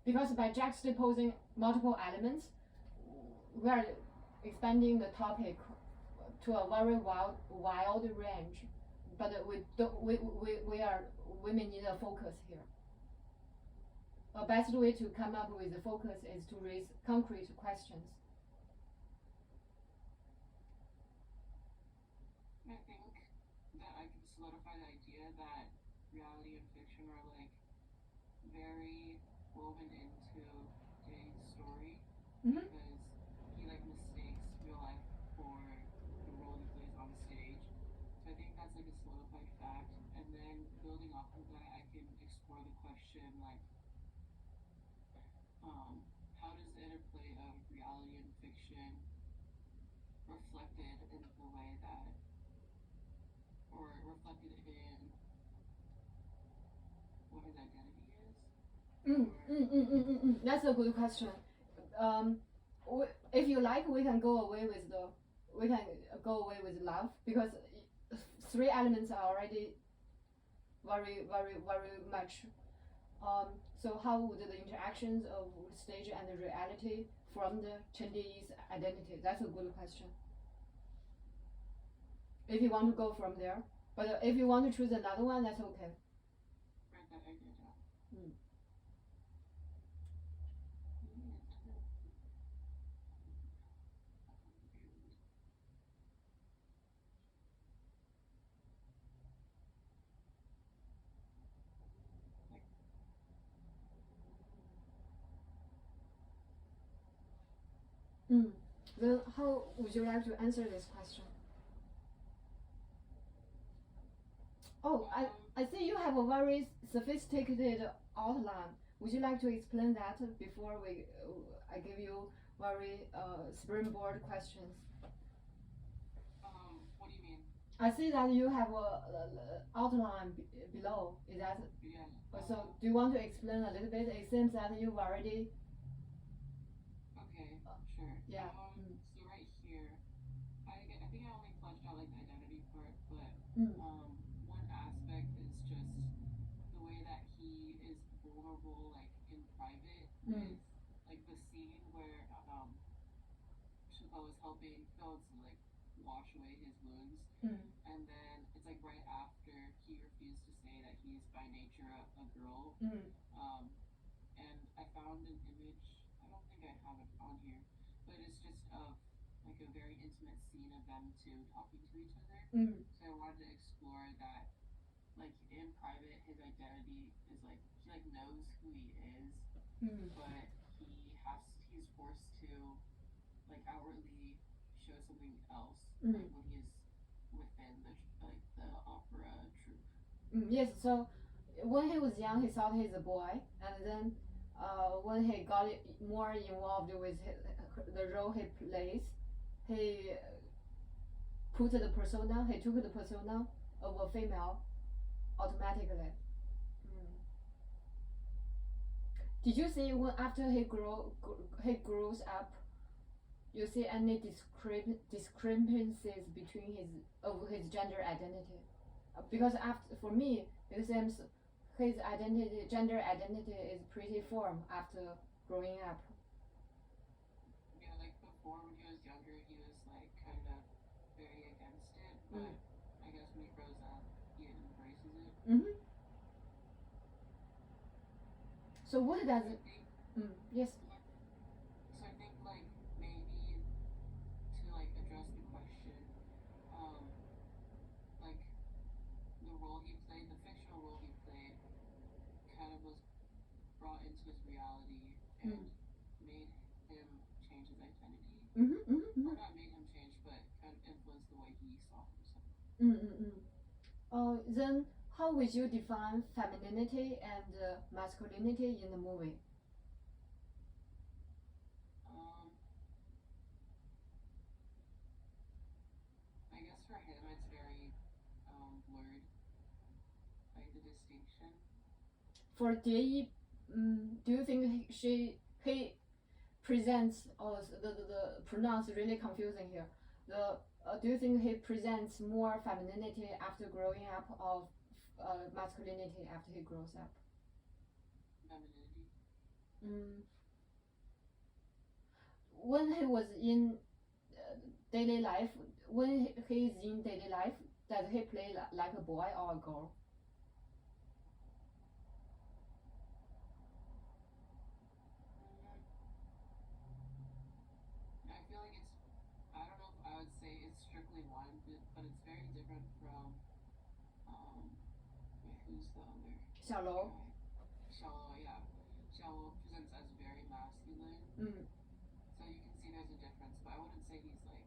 Because by juxtaposing multiple elements, we are expanding the topic to a very wild range. But we may need a focus here. A best way to come up with a focus is to raise concrete questions. I think that I can solidify the idea that reality and fiction are like very woven into Jay's story because he like mistakes real life for the role he plays on stage. So I think that's like a solidified fact. And then building off of that, I can explore the question like, how does the interplay of reality and fiction reflected in the way that, or reflected in what his identity is? That's a good question. If you like, we can go away with love, because three elements are already very much. So how would the interactions of stage and the reality from the Chinese identity? That's a good question. If you want to go from there, but if you want to choose another one, that's okay. Right, that I agree with that. Then how would you like to answer this question? Oh, I see you have a very sophisticated outline. Would you like to explain that before I give you very springboard questions? What do you mean? I see that you have a outline below. Is that? Yeah. So do you want to explain a little bit? It seems that you've already. Okay, sure. Yeah. So right here, I think I only fleshed out like the identity part, but one aspect is just the way that he is vulnerable, like in private, with like the scene where Shuko is helping Phil to like wash away his wounds, and then it's like right after he refused to say that he's by nature a girl. And I found an image. I don't think I have it on here, but it's just of like a very intimate scene of them two talking to each other. So I wanted to explore that, like in private, his identity is like he like knows who he is, but he's forced to like outwardly show something else, like when he's within the opera troupe. Yes. So when he was young, he thought he's a boy, and then when he got more involved with the role he plays, he took the persona of a female automatically. Did you see when after he grows up, you see any discrepancies between his gender identity? Because for me, it seems his gender identity is pretty firm after growing up. Yeah, like before when he was younger, he was like kind of very against it, but I guess when he grows up, he embraces it. So what does it? Yes. So I think like maybe to like address the question, like the role he played, the fictional role he played, kind of was brought into his reality and made him change his identity. Or not made him change, but kind of influenced the way he saw himself. Then how would you define femininity and masculinity in the movie? distinction? For Jie, do you think he presents, or the pronounce really confusing here? Do you think he presents more femininity after growing up, or masculinity after he grows up? Femininity. When he was in daily life, when he is in daily life, does he play like a boy or a girl? I feel like it's, I don't know if I would say it's strictly one, but it's very different from, wait, who's the other? Xiaolou. Xiaolou, yeah. Xiaolou presents as very masculine. So you can see there's a difference, but I wouldn't say he's like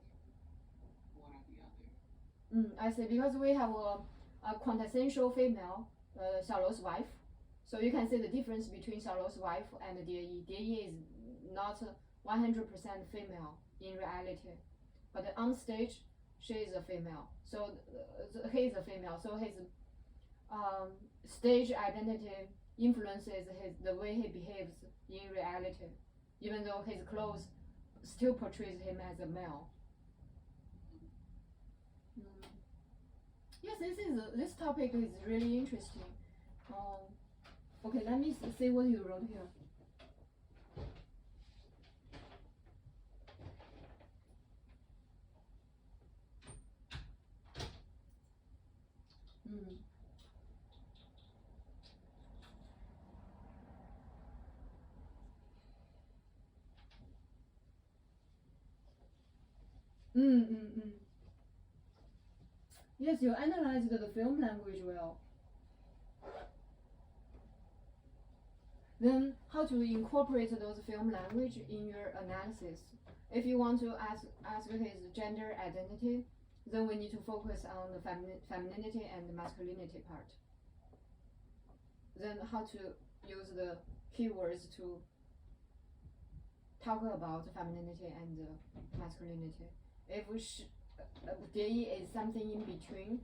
one or the other. I see, because we have a quintessential female, Xiaolou's wife. So you can see the difference between Xiaolou's wife and Jie. Jie is not 100% female in reality, but on stage she is a female. So he is a female. So his stage identity influences the way he behaves in reality, even though his clothes still portrays him as a male. Yes, this topic is really interesting. Okay, let me see what you wrote here. Yes, you analyzed the film language well. Then how to incorporate those film language in your analysis? If you want to ask his gender identity, then we need to focus on the femininity and the masculinity part. Then how to use the keywords to talk about femininity and masculinity. If Jie is something in between,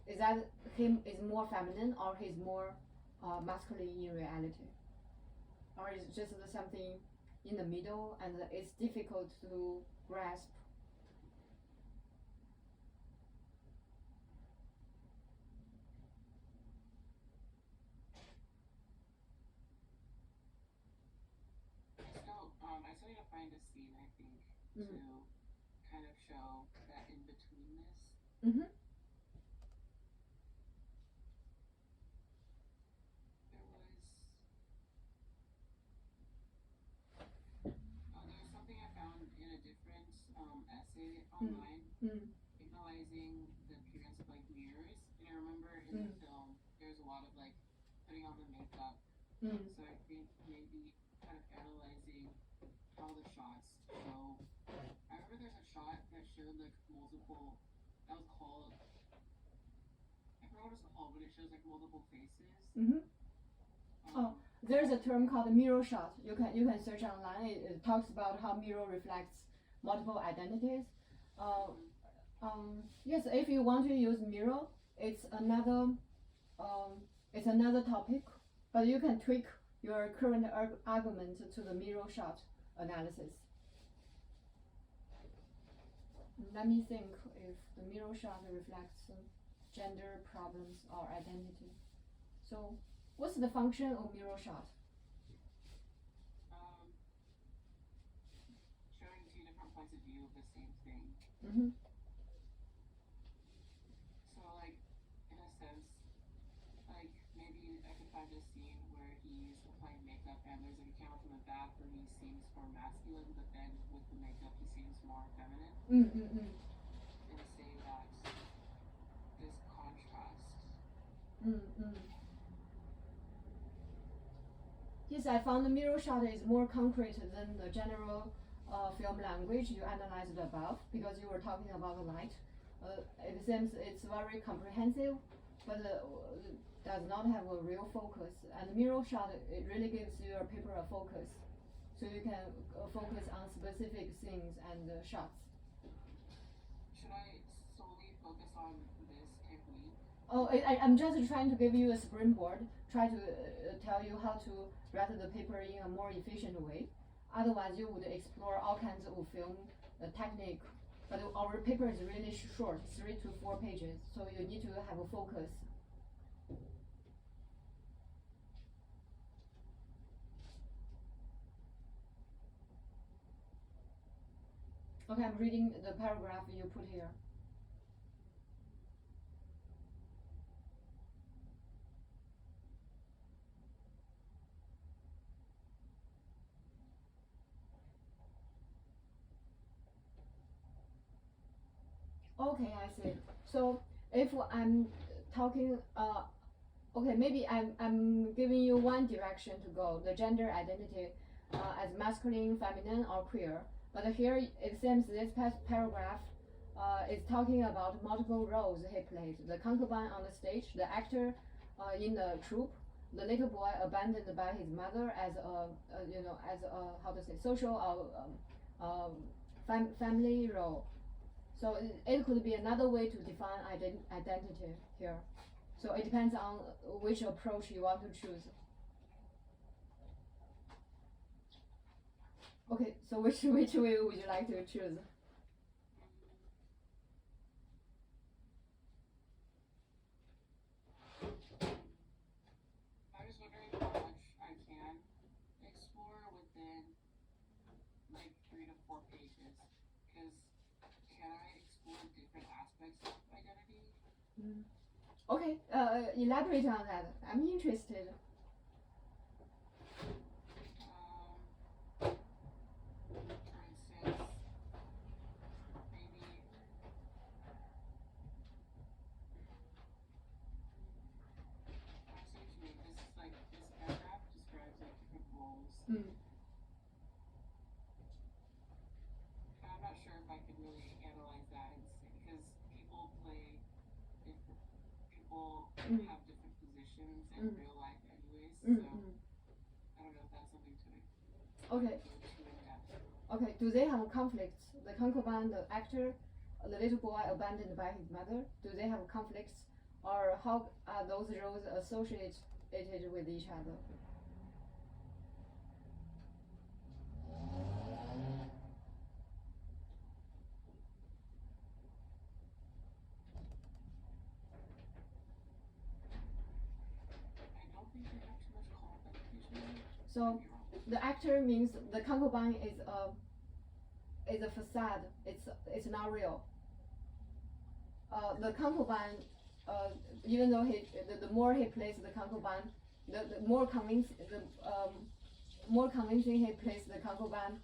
is that him is more feminine or he's more masculine in reality, or is just something in the middle and it's difficult to grasp? I still need to find a scene, I think, to kind of show that in betweenness. There's something I found in a different essay online, acknowledging the appearance of like mirrors. And I remember in the film, there's a lot of like putting on the makeup. So I think maybe kind of analyzing how the shots show. I remember there's a shot that showed like multiple, that was called, I forgot what it's called, but it shows like multiple faces. There's a term called mirror shot. You can search online. It talks about how mirror reflects multiple identities. Yes, if you want to use mirror, it's another topic, but you can tweak your current argument to the mirror shot analysis. Let me think if the mirror shot reflects gender problems or identity. So what's the function of mirror shot? Showing two different points of view of the same thing. So like, in a sense, like maybe I could find a scene where he's applying makeup and there's like a camera from the back where he seems more masculine, but then with the makeup he seems more feminine. And say that this contrast. Yes, I found the mirror shot is more concrete than the general film language you analyzed above, because you were talking about the light. It seems it's very comprehensive, but does not have a real focus. And mirror shot, it really gives your paper a focus, so you can focus on specific scenes and shots. Should I solely focus on this technique? Oh, I'm just trying to give you a springboard, try to tell you how to write the paper in a more efficient way. Otherwise, you would explore all kinds of film technique. But our paper is really short, 3 to 4 pages, so you need to have a focus. Okay, I'm reading the paragraph you put here. Okay, I see. So if I'm talking, okay, maybe I'm giving you one direction to go, the gender identity as masculine, feminine, or queer. But here it seems this paragraph is talking about multiple roles he played: the concubine on the stage, the actor in the troupe, the little boy abandoned by his mother as as a how to say social or family role. So it could be another way to define identity here. So it depends on which approach you want to choose. Okay, so which way would you like to choose? I was wondering how much I can explore within like 3 to 4 pages. Because can I explore different aspects of identity? Okay, elaborate on that. I'm interested. For instance, maybe I see what you mean. This is like this paragraph describes like different roles. I'm not sure if I could really analyze that and say, because people play different, people have different positions in real life anyways. So I don't know if that's something to Okay. go too in depth. Okay, do they have conflicts? The concubine, the actor, the little boy abandoned by his mother, do they have conflicts? Or how are those roles associated with each other? I don't think they have too much qualification. So the actor means the concubine is a facade. It's not real. The concubine, even though the more he plays the concubine, the more convincing he plays the concubine,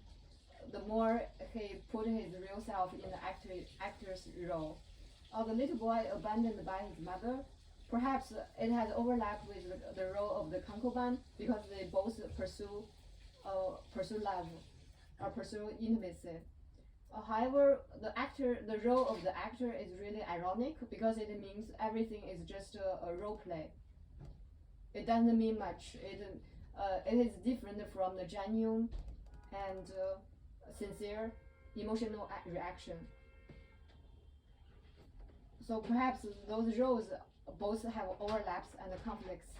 the more he put his real self in the actor's role. The little boy abandoned by his mother, perhaps it has overlap with the role of the concubine because they both pursue love or pursue intimacy. However, the role of the actor is really ironic because it means everything is just a role play. It doesn't mean much. It is different from the genuine and sincere emotional reaction. So perhaps those roles both have overlaps and conflicts.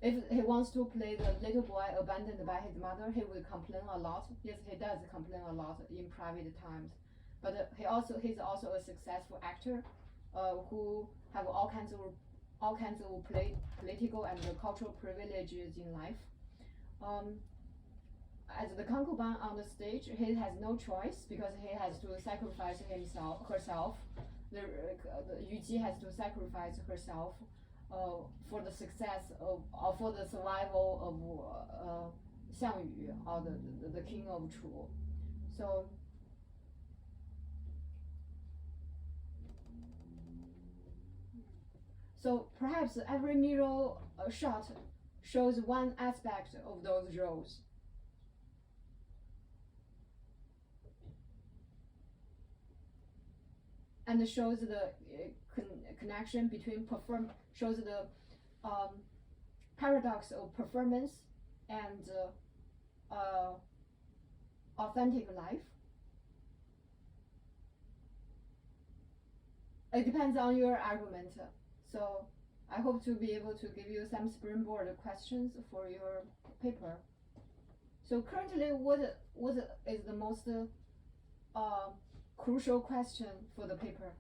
If he wants to play the little boy abandoned by his mother, he will complain a lot. Yes, he does complain a lot in private times. But he's also a successful actor, who have all kinds of political and cultural privileges in life. As the concubine on the stage, he has no choice because he has to sacrifice herself. The Yu Ji has to sacrifice herself for the success of, or for the survival of Xiang Yu, or the king of Chu. So perhaps every mirror shot shows one aspect of those roles. And shows the connection between shows the paradox of performance and authentic life. It depends on your argument. So I hope to be able to give you some springboard questions for your paper. So currently, what is the most crucial question for the paper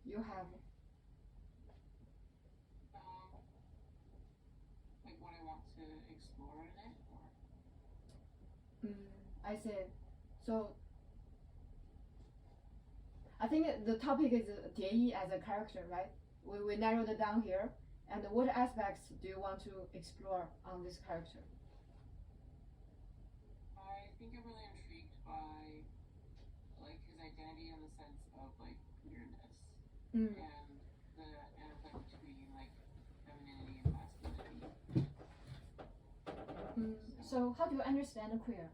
you have? Like what I want to explore in it, or I see. So I think the topic is Jie as a character, right? We narrowed it down here. And what aspects do you want to explore on this character? I think I'm really intrigued by like his identity in the sense of like queerness and the interplay between like femininity and masculinity. So how do you understand queer?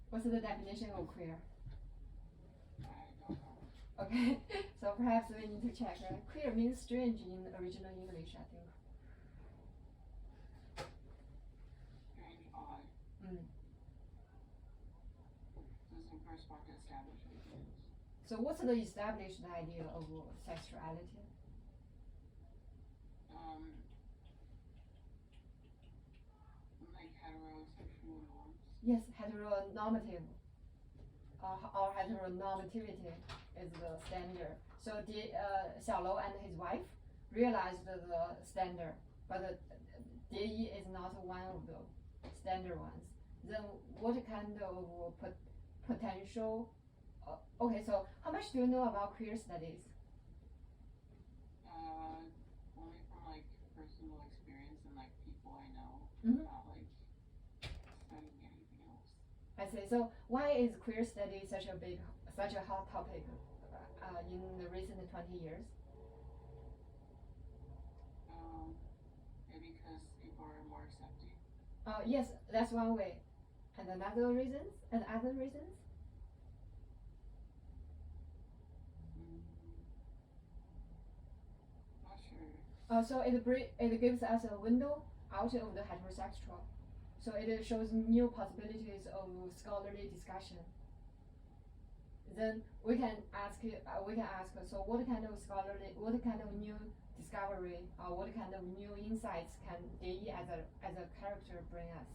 What's the definition of queer? I don't know. Okay, so perhaps we need to check, right? Queer means strange in original English, I think. Strange, odd. Doesn't correspond to established ideas. So what's the established idea of sexuality? Like heterosexual norms. Yes, heteronormative. Or heteronormativity is the standard. So Xiaolou and his wife realized the standard, but Yi is not one of the standard ones. Then what kind of potential? Okay, so how much do you know about queer studies? Only from like personal experience and like people I know, not like studying anything else. I see. So why is queer study such a hot topic in the recent 20 years? Maybe because people are more accepting. Yes, that's one way. And other reasons? Not sure. So it gives us a window out of the heterosexual. So it shows new possibilities of scholarly discussion. Then we can ask, so what kind of new discovery or what kind of new insights can Yi as a character bring us?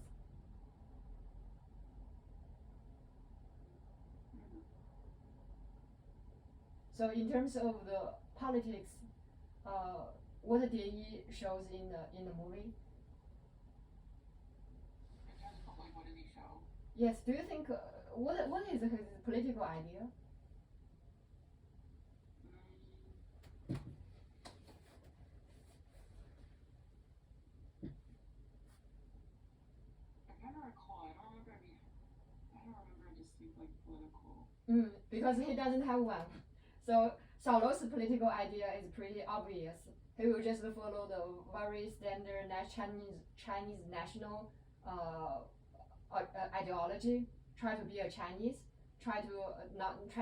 So in terms of the politics, what Yi shows in the movie? In terms of like what does he show? Yes. Do you think what is his political idea? I kind of recall. I don't remember a distinct like political. Because he doesn't have one. So Xiaolou's political idea is pretty obvious. He will just follow the very standard Chinese national ideology. Try to be a Chinese. Try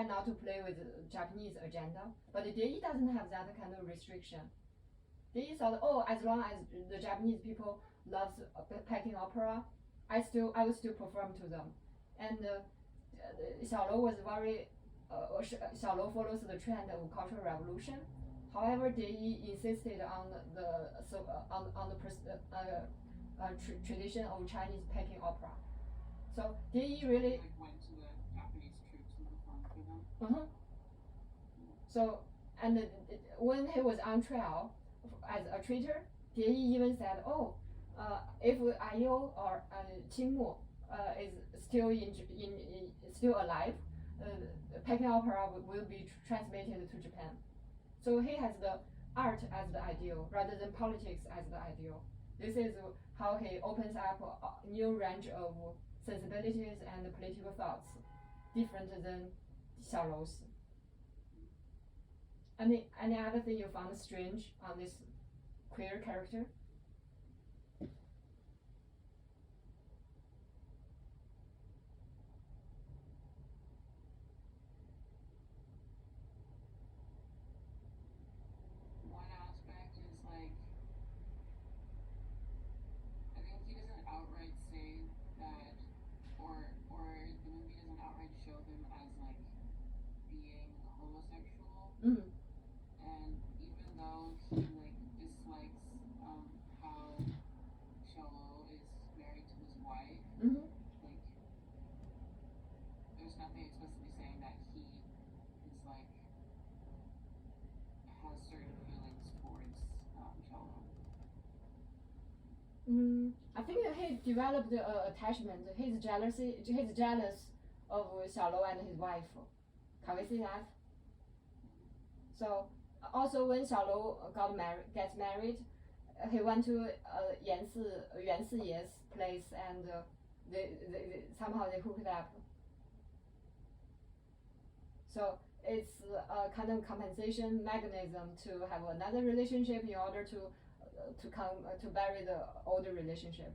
not to play with Japanese agenda. But Yi doesn't have that kind of restriction. Yi thought, as long as the Japanese people loves Peking opera, I will still perform to them. And Xiaolou was very Xiaolou follows the trend of Cultural Revolution. However, Yi insisted on the tradition of Chinese Peking opera. So Yi really like went to the Japanese troops and performed for them. So and when he was on trial as a traitor, Yi even said, if Ayo or Qingmu is still alive, Peking opera will be transmitted to Japan. So he has the art as the ideal rather than politics as the ideal. This is how he opens up a new range of sensibilities and political thoughts, different than Xiaolou's. Any other thing you found strange on this queer character? One aspect is like I think he doesn't outright say that or I think he developed attachment. He's jealous of Xiaolou and his wife. Can we see that? So also when Xiaolou gets married, he went to Yuan Siye's place and they somehow they hooked up. So it's a kind of compensation mechanism to have another relationship in order to bury the older relationship.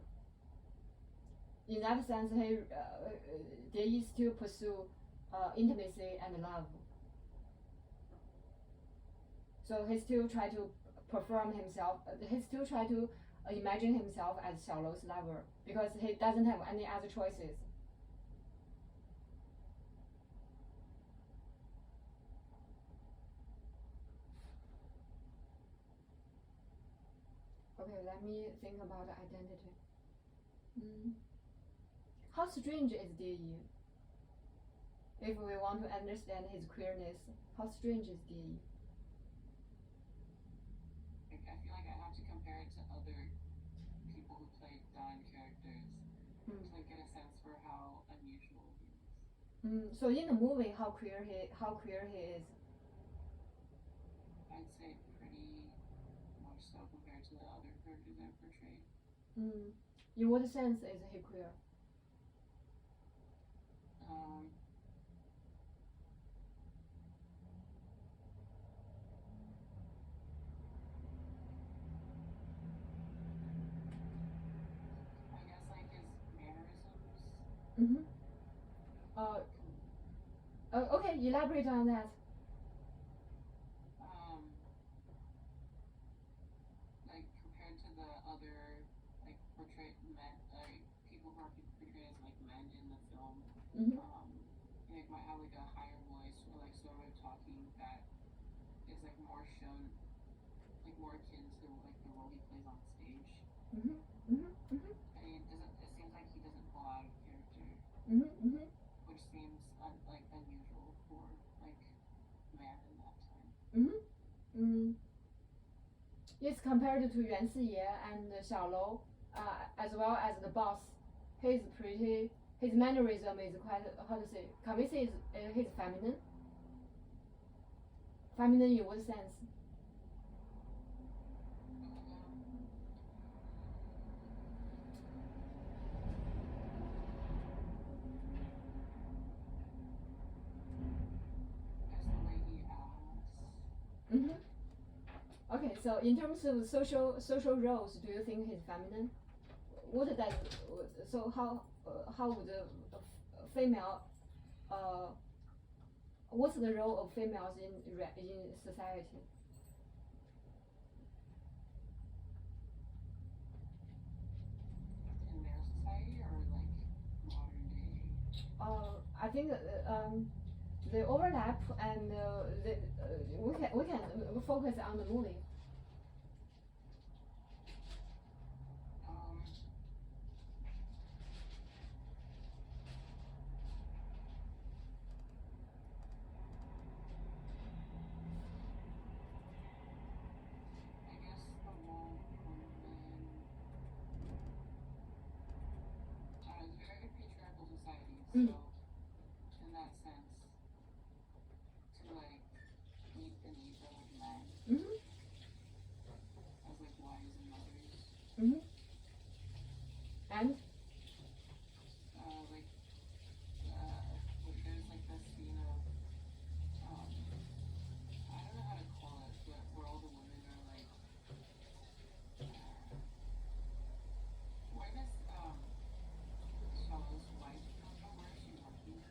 In that sense, they still pursue intimacy and love. So he still try to perform himself. He still try to imagine himself as Xiaolou's lover because he doesn't have any other choices. Okay, let me think about identity. How strange is Yi? If we want to understand his queerness, how strange is Yi? I feel like I have to compare it to other people who played Dawn characters to like get a sense for how unusual he is. So in the movie, how queer he is? I'd say pretty much so compared to the other characters I've portrayed. In what sense is he queer? I guess like his mannerisms. Okay, elaborate on that. Like compared to the other like portrayed men, like people who are portrayed as like men in the film, like might have like a higher voice or like sort of talking that is like more shown, like more akin to like the role he plays on stage. And it seems like he doesn't fall out of character, which seems like unusual for like man in that time. Yes, compared to Yuan Siye and Xiaolou, as well as the boss, his mannerism is quite, how to say, can we say he's feminine? Feminine in what sense? Okay, so in terms of social roles, do you think he's feminine? How would a female what's the role of females in society? In their society or like modern day? I think the overlap and we can focus on the movie. So, in that sense, to like meet the needs of like men as like wives and mothers. And like there's like this scene of I don't know how to call it, but where all the women are like where does Shallow's wife come from? Where is she working?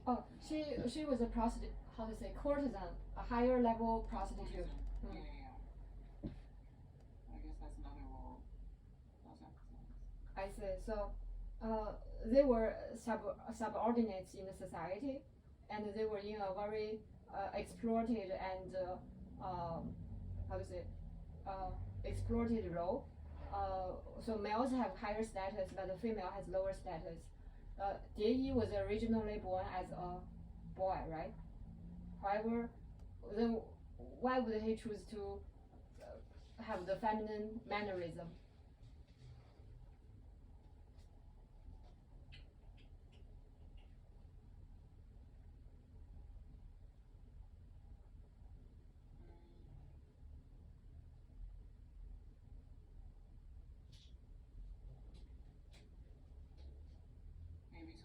oh, she was a prostitute. How to say courtesan, a higher level prostitute. Yeah. I guess that's another role. I see. So, they were subordinates in the society, and they were in a very exploited and how to say exploited role. So males have higher status, but the female has lower status. Jie was originally born as a boy, right? However, then why would he choose to have the feminine mannerism?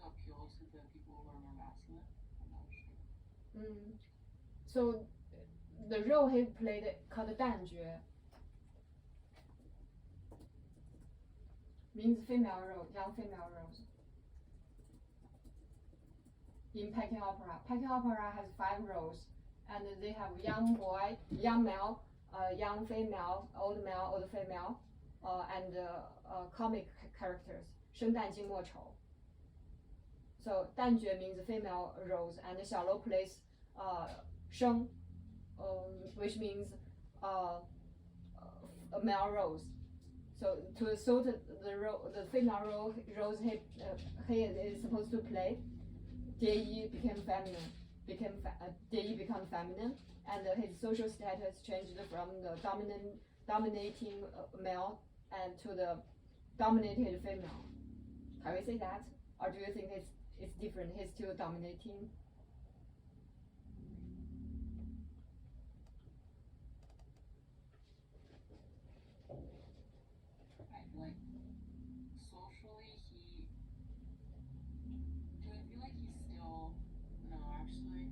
to appeal to the people who are more masculine? I'm not sure. So the role he played called 旦角 means female role, young female roles. In Peking opera, Peking opera has 5 roles, and they have young boy, young male, young female, old male, old female, and comic characters, 生旦净末丑. So 旦角 means female roles, and 小楼 plays 生 which means male roles. So to suit the female roles he is supposed to play, 蝶衣 became feminine,蝶衣 become feminine, and his social status changed from the dominating male and to the dominated female. Can we say that, or do you think it's different? He's still dominating. I feel like socially do I feel like he's still, no, actually.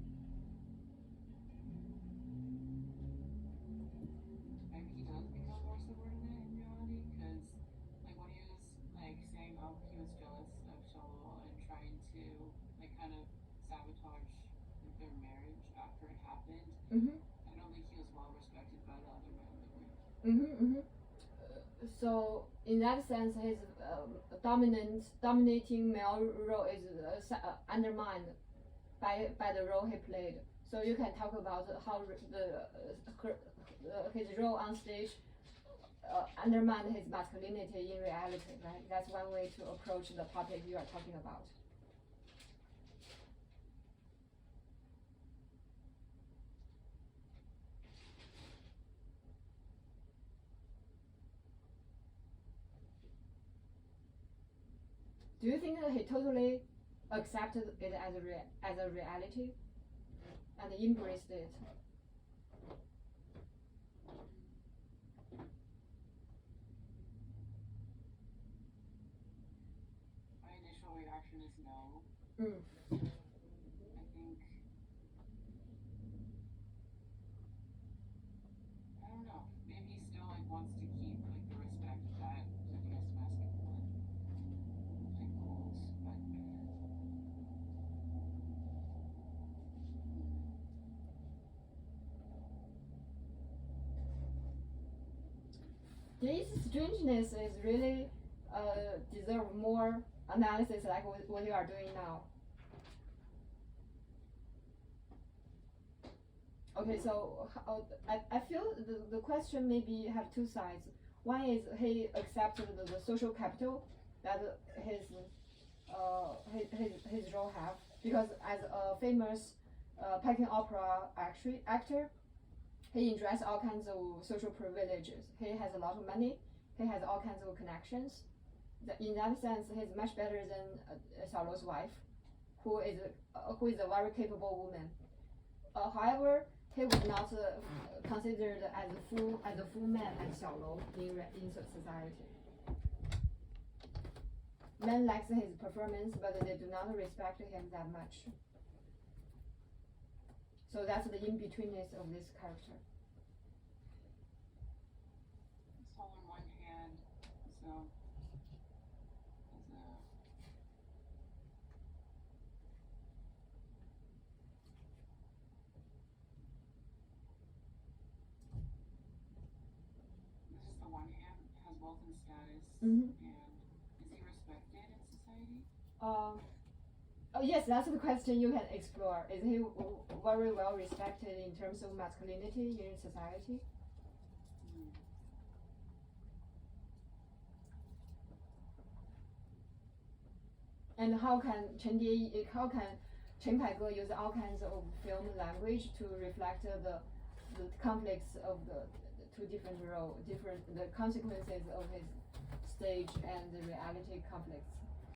Maybe he does become more subordinate in reality, because like when he was like saying he was jealous of Xiaoluo and trying to like kind of sabotage like, their marriage after it happened. I don't think he was well respected by the other men. So in that sense, his dominating male role is undermined by the role he played. So you can talk about how his role on stage undermined his masculinity in reality. Right? That's one way to approach the topic you are talking about. Do you think that he totally accepted it as a reality and embraced it? My initial reaction is no. Mm. I think, I don't know, maybe he still like wants to keep like the respect that I guess masculine like holds, but This strangeness is really deserve more analysis, like what you are doing now. Okay, so I feel the question maybe have 2 sides. One is he accepted the social capital that his role have, because as a famous Peking opera actor, he enjoys all kinds of social privileges. He has a lot of money. He has all kinds of connections. In that sense, he's much better than Xiaoluo's wife, who is a very capable woman. However, he was not considered as a full man like Xiaoluo in society. Men like his performance, but they do not respect him that much. So that's the in-betweenness of this character. it's all in one hand, so as a this is the one hand has wealth and status, and is he respected in society? Oh yes, that's the question you can explore. Is he very well respected in terms of masculinity in society? And how can Chen Kaige use all kinds of film language to reflect the conflicts of the 2 different the consequences of his stage and the reality conflicts?